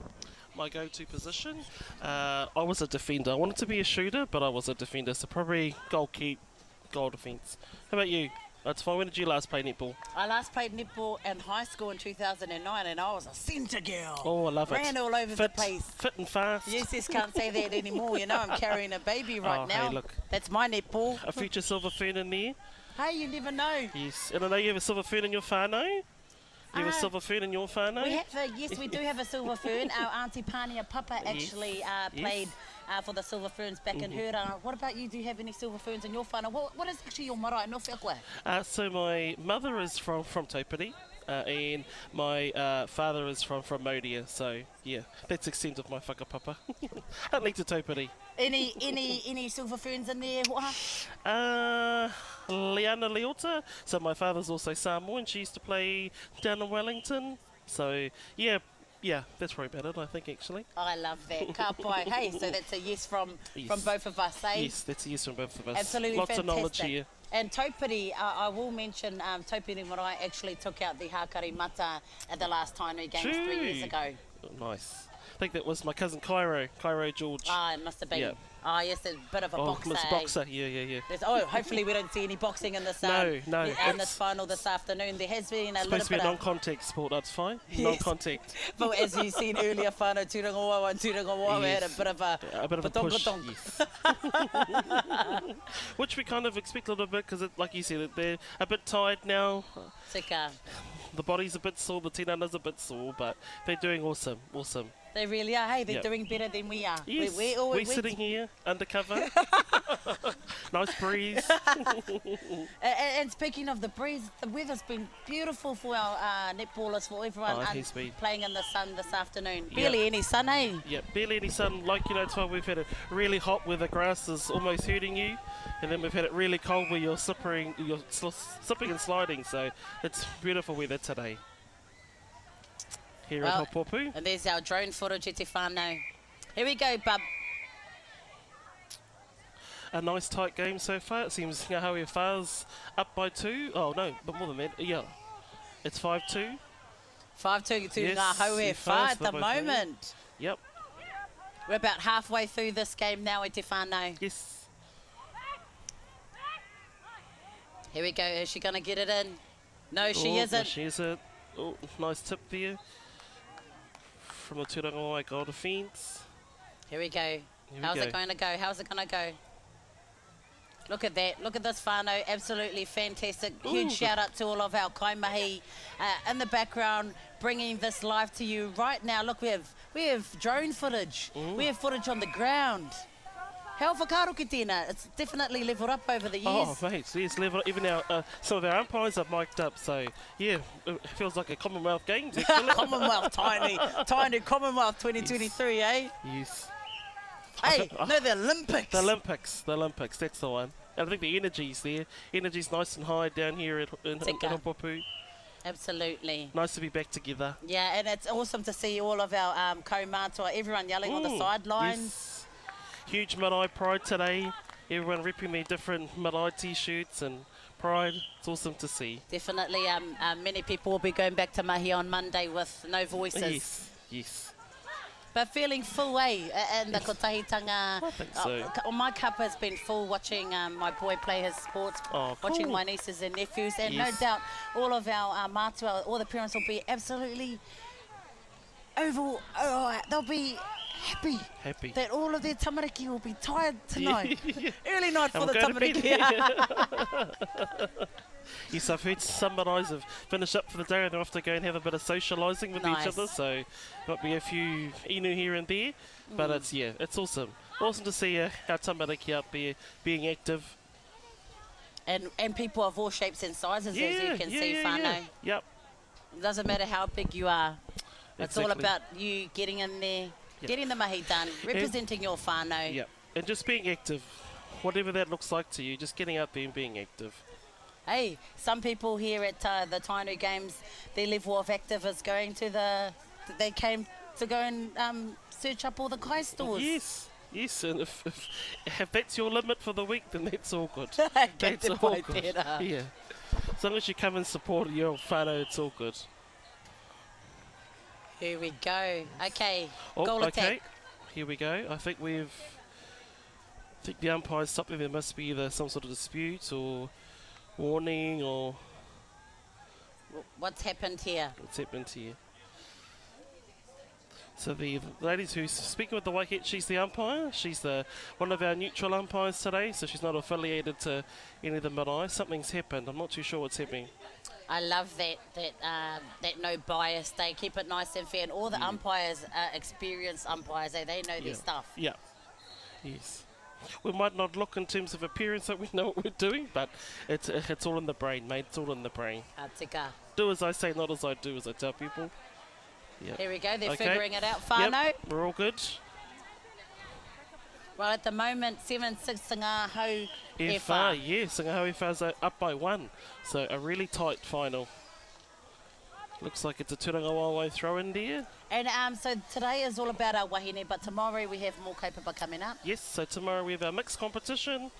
My go-to position? I was a defender. I wanted to be a shooter, but I was a defender, so probably goal keep, goal defence. How about you? That's fine. When did you last play netball? I last played netball in high school in 2009 and I was a centre girl. Oh, I love it. Ran all over the place. Fit and fast. Yes, can't say that anymore. You know, I'm carrying a baby right now. Hey, look. That's my netball. A future silver fern in there. Hey, you never know. Yes, and I know you have a silver fern in your whānau. You have a silver fern in your whānau? Yes, we do have a silver fern. Our auntie Pania Papa actually played for the silver ferns back in her. What about you? Do you have any silver ferns in your whānau? What is actually your marae no whiakua? So my mother is from Taupiri. And my father is from Modia, so yeah, that's the extent of my whakapapa. At least to Taupiri. Any silver ferns in there? Liana Leota. So my father's also Samoan. She used to play down in Wellington. So yeah, that's probably about it, I think, actually. I love that. Ka pai. Hey, so that's a yes from both of us, eh? Yes, that's a yes from both of us. Absolutely Lots fantastic. of knowledge here. And Taupiri, I will mention Taupiri Marae actually took out the Hakari Mata at the last Tainui games 3 years ago. Nice. I think that was my cousin Cairo George. It must have been. Yep. Yes, a bit of a boxer. Miss Boxer, yeah. Hopefully we don't see any boxing in this No. in this final this afternoon. There has been a little bit supposed to be a non-contact sport, that's fine. Yes. Non-contact. But as you've seen earlier, Whānau Turangawawa and Turangawawa had a bit of a push. Yes. Which we kind of expect a little bit because, like you said, they're a bit tired now. Sika. The body's a bit sore, the tinana's a bit sore, but they're doing awesome. They really are. Hey, they're doing better than we are. Yes, we're sitting here undercover. Nice breeze. And speaking of the breeze, the weather's been beautiful for our netballers, for everyone playing in the sun this afternoon. Barely any sun, eh? Yeah, barely any sun. Like, it's why we've had it really hot where the grass is almost hurting you. And then we've had it really cold where you're slipping and sliding. So it's beautiful weather today. Here at Hopopu. And there's our drone footage at Te Whānau. Here we go, bub. A nice tight game so far. It seems Ngā Hauiwha's up by 2. Oh, no, but more than that. Yeah. It's 5-2. 5-2 to Ngā Hauiwha at the moment. Yep. We're about halfway through this game now at Te Whānau. Yes. Here we go. Is she going to get it in? No, she isn't. No, she isn't. Oh, nice tip there. From the Turangawawa goal defence. Here we go. How's it going to go? How's it going to go? Look at that. Look at this whānau. Absolutely fantastic. Huge shout out to all of our kaimahi in the background, bringing this live to you right now. Look, we have drone footage. We have footage on the ground. How whakaro ki tēnā? It's definitely leveled up over the years. Oh, mate, yes, level up. Even some of our umpires are mic'd up, so yeah, it feels like a Commonwealth Games. Commonwealth, tiny Commonwealth 2023, eh? Yes. Hey, no, the Olympics. The Olympics, that's the one. And I think the energy's there. Energy's nice and high down here in Hopopu. Absolutely. Nice to be back together. Yeah, and it's awesome to see all of our kaumātua, everyone yelling on the sidelines. Yes. Huge marae pride today. Everyone repping their different marae t-shirts and pride. It's awesome to see. Definitely. Many people will be going back to mahi on Monday with no voices. Yes, yes. But feeling full, eh? And the kotahitanga. I think so. My cup has been full watching my boy play his sports, watching my nieces and nephews, and no doubt all of our mātua, all the parents will be absolutely they'll be happy that all of their tamariki will be tired tonight. Early night for the tamariki. Yes, I've heard some maraes have finished up for the day and they're off to go and have a bit of socialising with each other, so might be a few inu here and there, but it's awesome. Awesome to see our tamariki out there being active. And people of all shapes and sizes, as you can see, whānau. Yep. It doesn't matter how big you are. It's all about you getting in there, getting the mahi done, representing your whānau. Yep. And just being active, whatever that looks like to you, just getting out there and being active. Hey, some people here at the Tainui Games, their level of active is going to they came to go and search up all the kai stores. Yes, and if that's your limit for the week, then that's all good. That's all good. Yeah. As long as you come and support your whānau, it's all good. Here we go. Okay, goal attack. Here we go. I think the umpire's something. There must be either some sort of dispute or warning or... What's happened here? So the lady who's speaking with the Waikato, she's the umpire. She's one of our neutral umpires today, so she's not affiliated to any of the marae. Something's happened. I'm not too sure what's happening. I love that no bias. They keep it nice and fair, and all the umpires are experienced umpires. They know their stuff. Yeah. Yes. We might not look in terms of appearance that we know what we're doing, but it's all in the brain, mate. It's all in the brain. Tika. Do as I say, not as I do, as I tell people. Yep. Here we go. They're figuring it out. Whānau. Yep, we're all good. Well, at the moment, 7-6 Ngāhau FR. Yes, Ngāhau FR's up by 1. So a really tight final. Looks like it's a Turangawawa throw in there. And so today is all about our wahine, but tomorrow we have more kaupapa coming up. Yes, so tomorrow we have our mixed competition.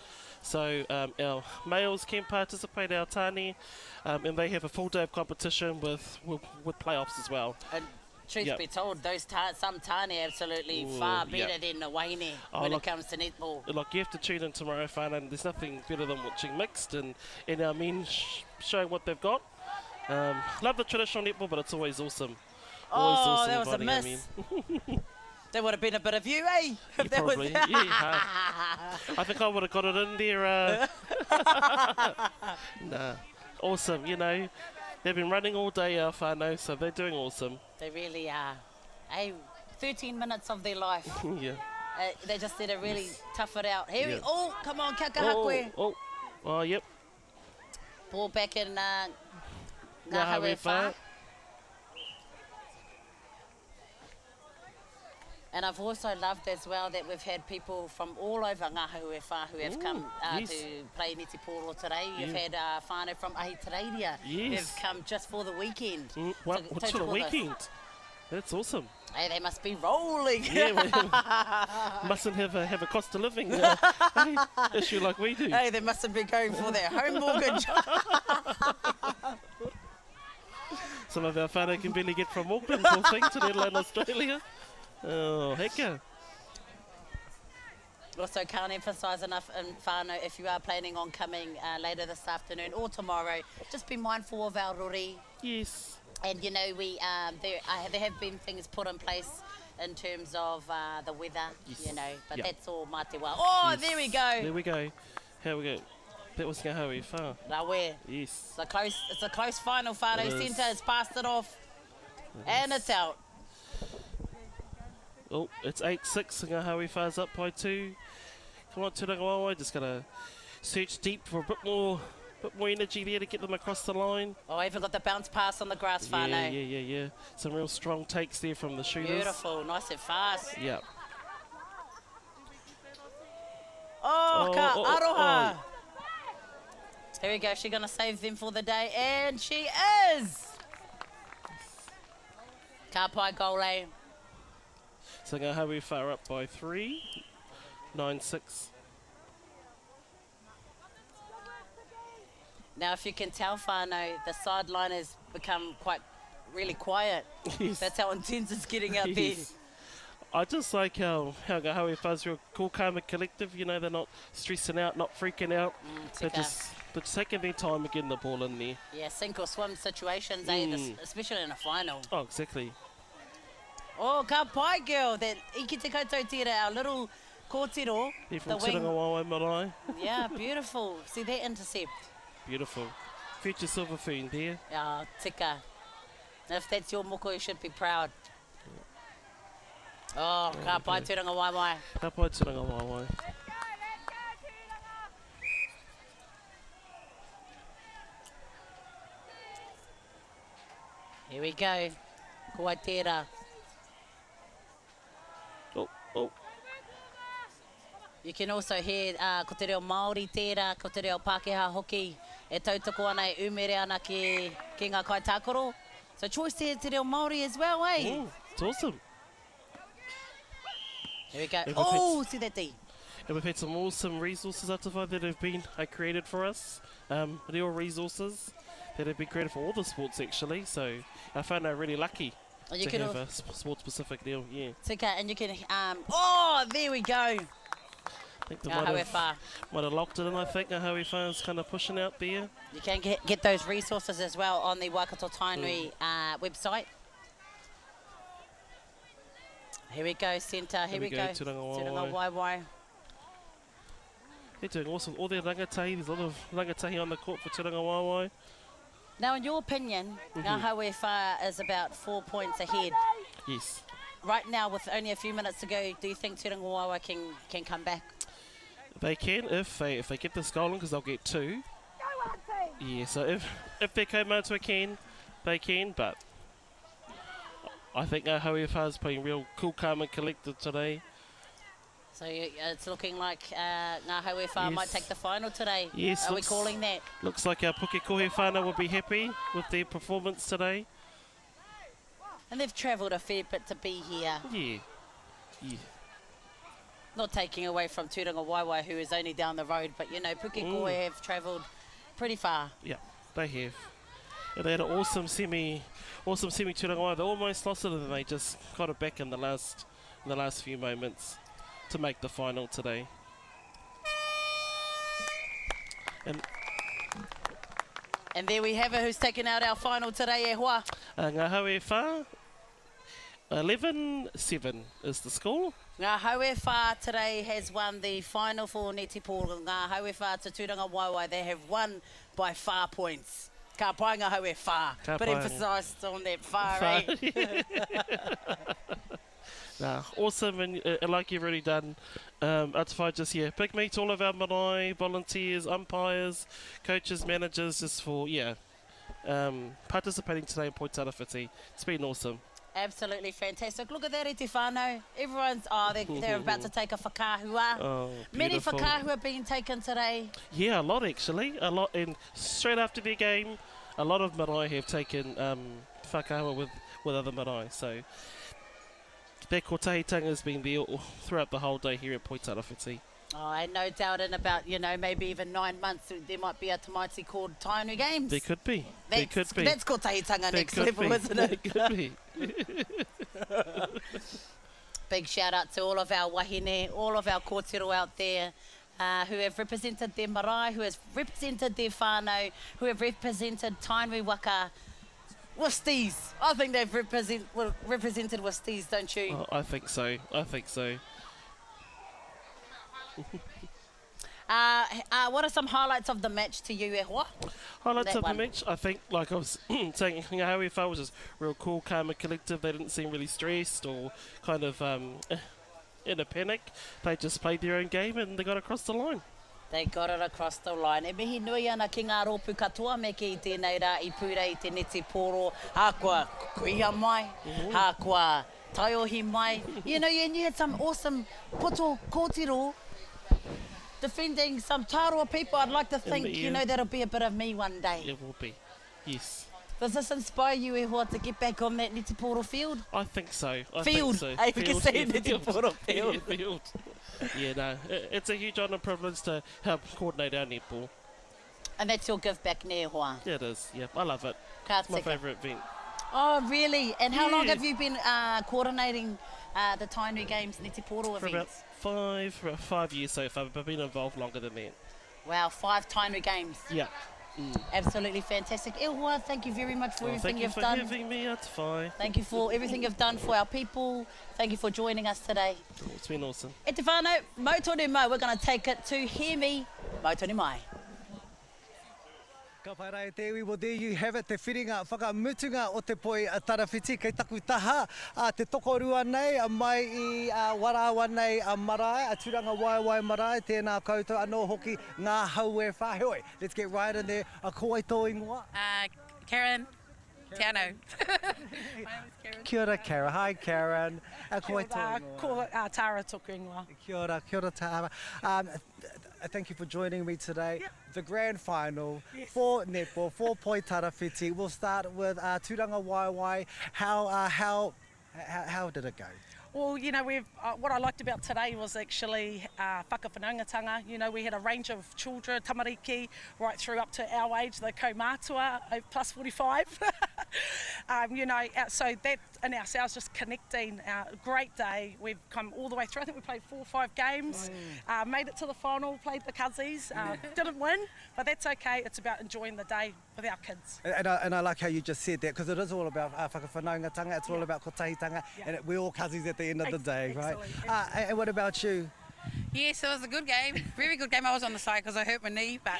So our males can participate, our tani, and they have a full day of competition with playoffs as well. And truth be told, some tani absolutely far better than the wahine when it comes to netball. Like, you have to tune in tomorrow, Whānau, and there's nothing better than watching mixed and our men showing what they've got. Love the traditional netball, but it's always awesome. Always awesome, that was a miss. There would have been a bit of you, eh? Yeah, probably. I think I would have got it in there. Nah. Awesome, you know. They've been running all day, our whānau, so they're doing awesome. They really are. Hey, 13 minutes of their life. Yeah. They just did a really tough it out. Here we come on, Kakahakwe. Oh, yep. Ball back in Ngāhau FR. And I've also loved as well that we've had people from all over Ngāhau FR who have come to play Neti Poro today. You've had whānau from Ahitereiria who've come just for the weekend. What's for the weekend? That's awesome. Hey, they must be rolling. Yeah, mustn't have a cost of living issue like we do. Hey, they mustn't be going for their home mortgage. Some of our whānau can barely get from Auckland, poor thing, to Netherland, Australia. Oh, heck yeah. Also, can't emphasise enough in whānau, if you are planning on coming later this afternoon or tomorrow, just be mindful of our rori. Yes. And you know, there have been things put in place in terms of the weather, you know, but that's all mā te wā. Oh, yes. There we go. There we go. Here we go. That was Ngā Haui Wha. Rawe. Yes. It's a close final, Whānau. It is. Centre has passed it off. And it's out. Oh, it's 8-6. Ngā Haui Wha's up by 2. Come on, Tūranga Waewae. Just going to search deep for a bit more energy there to get them across the line. Oh, even got the bounce pass on the grass, Whānau. Yeah. Some real strong takes there from the shooters. Beautiful. Nice and fast. Yeah. Oh, ka aroha. Here we go. She's going to save them for the day. And she is. Ka pai goal line. So Ngā Haui Wha up by 3. 9-6. Now, if you can tell, Whānau, the sideline has become really quiet. Yes. That's how intense it's getting out there. I just like how Ngā Haui Wha's real cool, calm and collective. You know, they're not stressing out, not freaking out. They're just taking their time and getting the ball in there. Yeah, sink or swim situations, especially in a final. Oh, exactly. Oh, ka pai girl, that iki te koutou tira, our little kōtiro. Yeah, from Tūranga Waewae Marae. Yeah, beautiful. See that intercept. Beautiful. Future silver foon there. Yeah, tika. If that's your moko, you should be proud. Oh, ka pai Tūranga Waewae. Ka pai Tūranga Waewae. Here we go. Kua tērā. Oh. You can also hear ko te reo Māori tērā, ko te reo Pākehā hoki. E tautoko ana e umere ana ki ngā kaitākoro. So choice there te reo Māori as well, eh? Oh, it's awesome. Here we go. And See that D. And we've had some awesome resources Atawhai that have been created for us. Real resources that have been created for all the sports actually. So I found that really lucky to have a sport-specific deal. Yeah. Tika, and you can. There we go. I think they Ngā Haui might have locked it in. I think Ngā Haui Wha is kind of pushing out there. You can get those resources as well on the Waikato Tainui website. Here we go, centre. Here we go. Tūranga Waewae. They're doing awesome. All their rangatahi. There's a lot of rangatahi on the court for Tūranga Waewae. Now, in your opinion, Ngā Haui Wha is about 4 points ahead. Yes. Right now, with only a few minutes to go, do you think Tūranga Waewae can come back? They can if they get this goal in, because they'll get 2. Yeah, so if they come out to a can, they can, but I think Ngā Haui Wha is playing real cool, calm and collected today. So it's looking like Ngā Haui Wha might take the final today. Yes. Are we calling that? Looks like our Pukekohe whānau will be happy with their performance today. And they've travelled a fair bit to be here. Yeah. Not taking away from Tūranga Waewae, who is only down the road, but you know, Pukekohe have travelled pretty far. Yeah, they have. And they had an awesome semi Tūranga Waewae. They almost lost it, and they just got it back in the last few moments to make the final today. And there we have it, who's taken out our final today, e hoa. Ngā Haui Wha, 11-7 is the score. Ngā Haui Wha today has won the final for Netball. Ngā Haui Wha to Tūranga Waewae, they have won by 4 points. Ka pai Ngā Haui Wha, but emphasised on that far, eh? Awesome, and like you've already done, Atawhai, just big meet to all of our marae, volunteers, umpires, coaches, managers, just for participating today in Poitarawhiti. It's been awesome. Absolutely fantastic. Look at that, Iti whānau. Everyone's, they're about to take a whakahua. Oh, many whakahua being taken today. Yeah, a lot actually. A lot, and straight after their game, a lot of marae have taken whakahua with other marae. So that kotahitanga has been there throughout the whole day here at Poitarawhiti. Oh, and no doubt in about, maybe even 9 months, there might be a tamaiti called Tainui Games. There could be. That's kotahitanga next level, isn't it? There could be. Big shout out to all of our wahine, all of our kōtiro out there who have represented their marae, who have represented their whānau, who have represented Tainui Waka Wisties. I think they've represented Wisties, don't you? Oh, I think so. What are some highlights of the match to you, Ehua? Highlights That of one. the match, I think, like I was saying, how we felt was just real cool, calm and collective. They didn't seem really stressed or kind of in a panic. They just played their own game and they got across the line. They got it across the line. E mihi nui ana ki ngā rōpu katoa me ki I tēnei rā I pūrei I te neti pōro. Hākua kuia mai, hākua taiohi mai. You know, and you had some awesome poto kōtiro defending some Tāroa people. I'd like to think, you know, that'll be a bit of me one day. It will be, yes. Does this inspire you, Ehua, to get back on that neti pōro field? I think so. Field. Hey, we can say neti pōro field. Yeah, field. Yeah, no, it's a huge honour and privilege to help coordinate our netball. And that's your give back, ne, Ehua? Yeah, it is. Yeah, I love it. It's my favourite event. Oh, really? And how long have you been coordinating the Tainui Games neti pōro For events? about 5 years so far, but I've been involved longer than that. Wow, 5 Tainui Games. Yeah. Absolutely fantastic. Ehua, thank you very much for everything you've done. Thank you for having me. It's fine. Thank you for everything you've done for our people. Thank you for joining us today. It's been awesome. E te whānau, mau tonu mai. We're going to take it to Hear Me. Mau tonu mai. Ka pai rai te iwi, well there you have it, te whiringa whakamutunga o te Poitarawhiti, kei taku taha te tokorua nei, mai I warawa nei a marae, a turanga waiwai marae, tēnā koutou anō hoki ngā haue whahoi. Let's get right in there, a ko ai tō ingoa. Karen, Tiano. My name is Karen. Kia ora, Karen. Hi, Karen. A ko ai tō ingoa. Ko Tara toku ingoa. Kia ora Tara. Thank you for joining me today. Yep. The grand final for netball, for Poitarawhiti. We'll start with Turanga Waiwai. How did it go? Well, you know, what I liked about today was actually whakawhanaungatanga. You know, we had a range of children, tamariki, right through up to our age, the kaumātua, plus 45. You know, so that in ourselves just connecting. Great day. We've come all the way through. I think we played 4 or 5 games, made it to the final, played the Cuzzies. Didn't win, but that's okay. It's about enjoying the day with our kids. And I like how you just said that, because it is all about whakawhanaungatanga, it's all about kotahitanga, and we're all Cuzzies at the end of the day, right? And what about you? Yes, it was a good game, very good game. I was on the side because I hurt my knee, but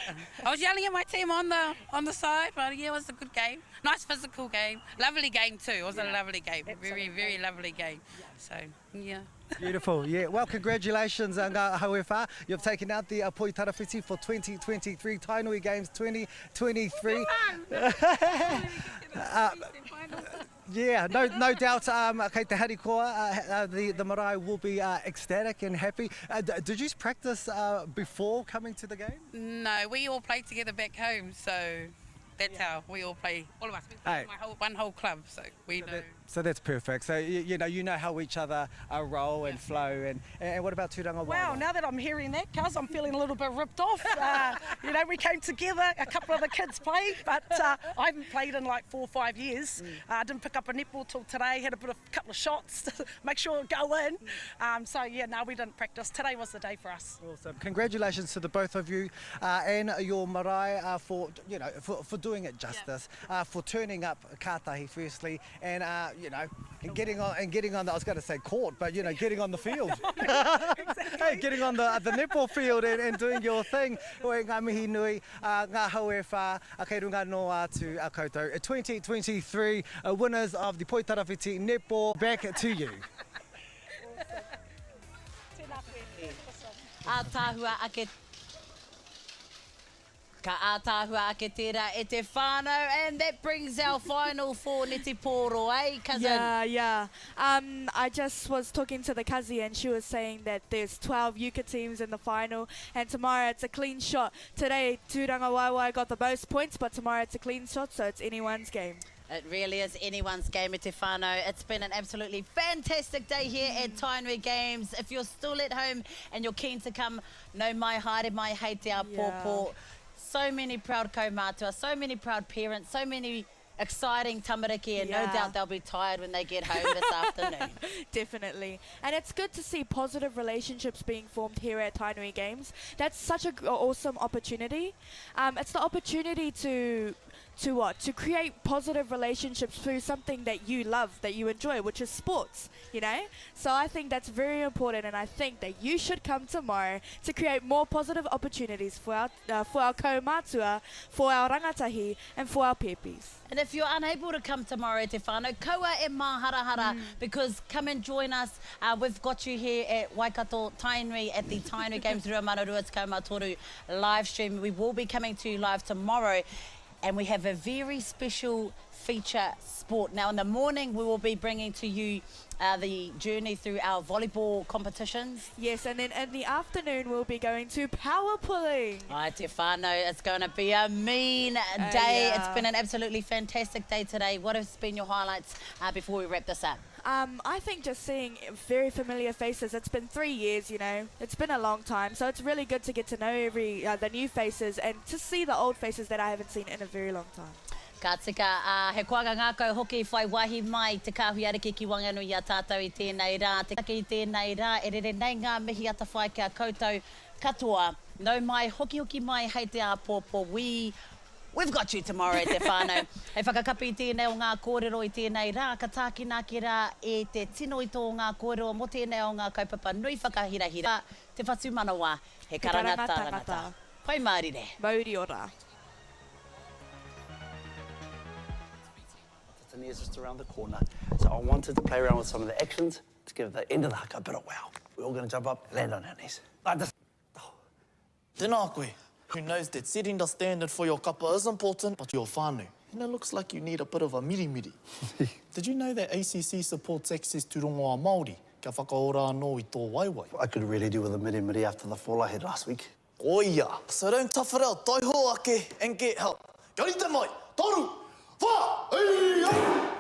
I was yelling at my team on the side. But yeah, it was a good game, nice physical game, lovely game too. It was a lovely game, very very lovely game. So yeah. Beautiful, yeah. Well, congratulations, ngā hauewha. You've taken out the Poitarawhiti for 2023 Tainui Games 2023. Yeah, no doubt, kei te harikoa, the marae will be ecstatic and happy. Did you practice before coming to the game? No, we all played together back home, so that's how we all play. All of us, we play one whole club, so we know. So that's perfect. So you know how each other roll and flow. And what about Turanga Waiwai? Wow, now that I'm hearing that, cuz I'm feeling a little bit ripped off. You know, we came together, a couple of the kids played, but I haven't played in like 4 or 5 years. I didn't pick up a netball till today, had a couple of shots to make sure it go in. So yeah, no, we didn't practice. Today was the day for us. Awesome. Congratulations to the both of you and your marae for doing it justice, for turning up kātahi firstly, and getting on the, I was going to say court, but getting on the field. Hey, getting on the netball field and doing your thing. Ngā mihi nui, ngā hauewha, kei runga no atu a koutou. 2023 winners of the Poitarawhiti netball, back to you. Ātāhua ake Ka ātāhua ake tērā e te whānau, and that brings our final for neti pōro, eh, cousin? Yeah. I just was talking to the Kazi and she was saying that there's 12 Yuka teams in the final, and tomorrow it's a clean shot. Today, Turanga Waiwai got the most points, but tomorrow it's a clean shot, so it's anyone's game. It really is anyone's game, e te whānau. It's been an absolutely fantastic day here at Tainui Games. If you're still at home and you're keen to come, no mai haere mai hei te a pōpō. So many proud kaumātua, so many proud parents, so many exciting tamariki, and no doubt they'll be tired when they get home this afternoon. Definitely. And it's good to see positive relationships being formed here at Tainui Games. That's such an awesome opportunity. It's the opportunity to to what? To create positive relationships through something that you love, that you enjoy, which is sports, you know? So I think that's very important, and I think that you should come tomorrow to create more positive opportunities for our kaumātua, for our rangatahi, and for our pepis. And if you're unable to come tomorrow, te whānau, kaua e maharahara, because come and join us. We've got you here at Waikato Tainui at the Tainui Games Rua Manarua Te Kaumātoru live stream. We will be coming to you live tomorrow, and we have a very special feature sport. Now in the morning we will be bringing to you the journey through our volleyball competitions. Yes, and then in the afternoon we'll be going to power pulling. Ai te whānau, it's going to be a mean day. It's been an absolutely fantastic day today. What has been your highlights before we wrap this up? I think just seeing very familiar faces. It's been 3 years, you know. It's been a long time, so it's really good to get to know the new faces and to see the old faces that I haven't seen in a very long time. Ka tika, he koanga ngākau hoki whai wahi mai te kāhui ariki ki Wanganui a tātou I tēnei rā. Te kaki I tēnei rā, e rere nei ngā mihi ata whai kia koutou katoa. Nau mai, hoki mai, hei te āpōpō. We've got you tomorrow, te whānau. Hei whakakapi I tēnei o ngā kōrero I tēnei rā, ka tākina ki rā e te tino I tō ngā kōrero mo tēnei o ngā kaupapa nui whakahirahira. Te whatu manawa, he karanga tangata. Pai mārire. Mauri ora. Is just around the corner, so I wanted to play around with some of the actions to give the end of the haka a bit of wow. We're all going to jump up and land on our knees like this. Tēnā koe, who knows that setting the standard for your kapa is important, but your whānau, and it looks like you need a bit of a miri. Did you know that ACC supports access to rongoa Māori? Kia whakaora anō I tō waiwai. I could really do with a miri after the fall I had last week. Oia, so don't tough it out, tai ho ake and get help. Kia ori te mai, toru, wha, hei,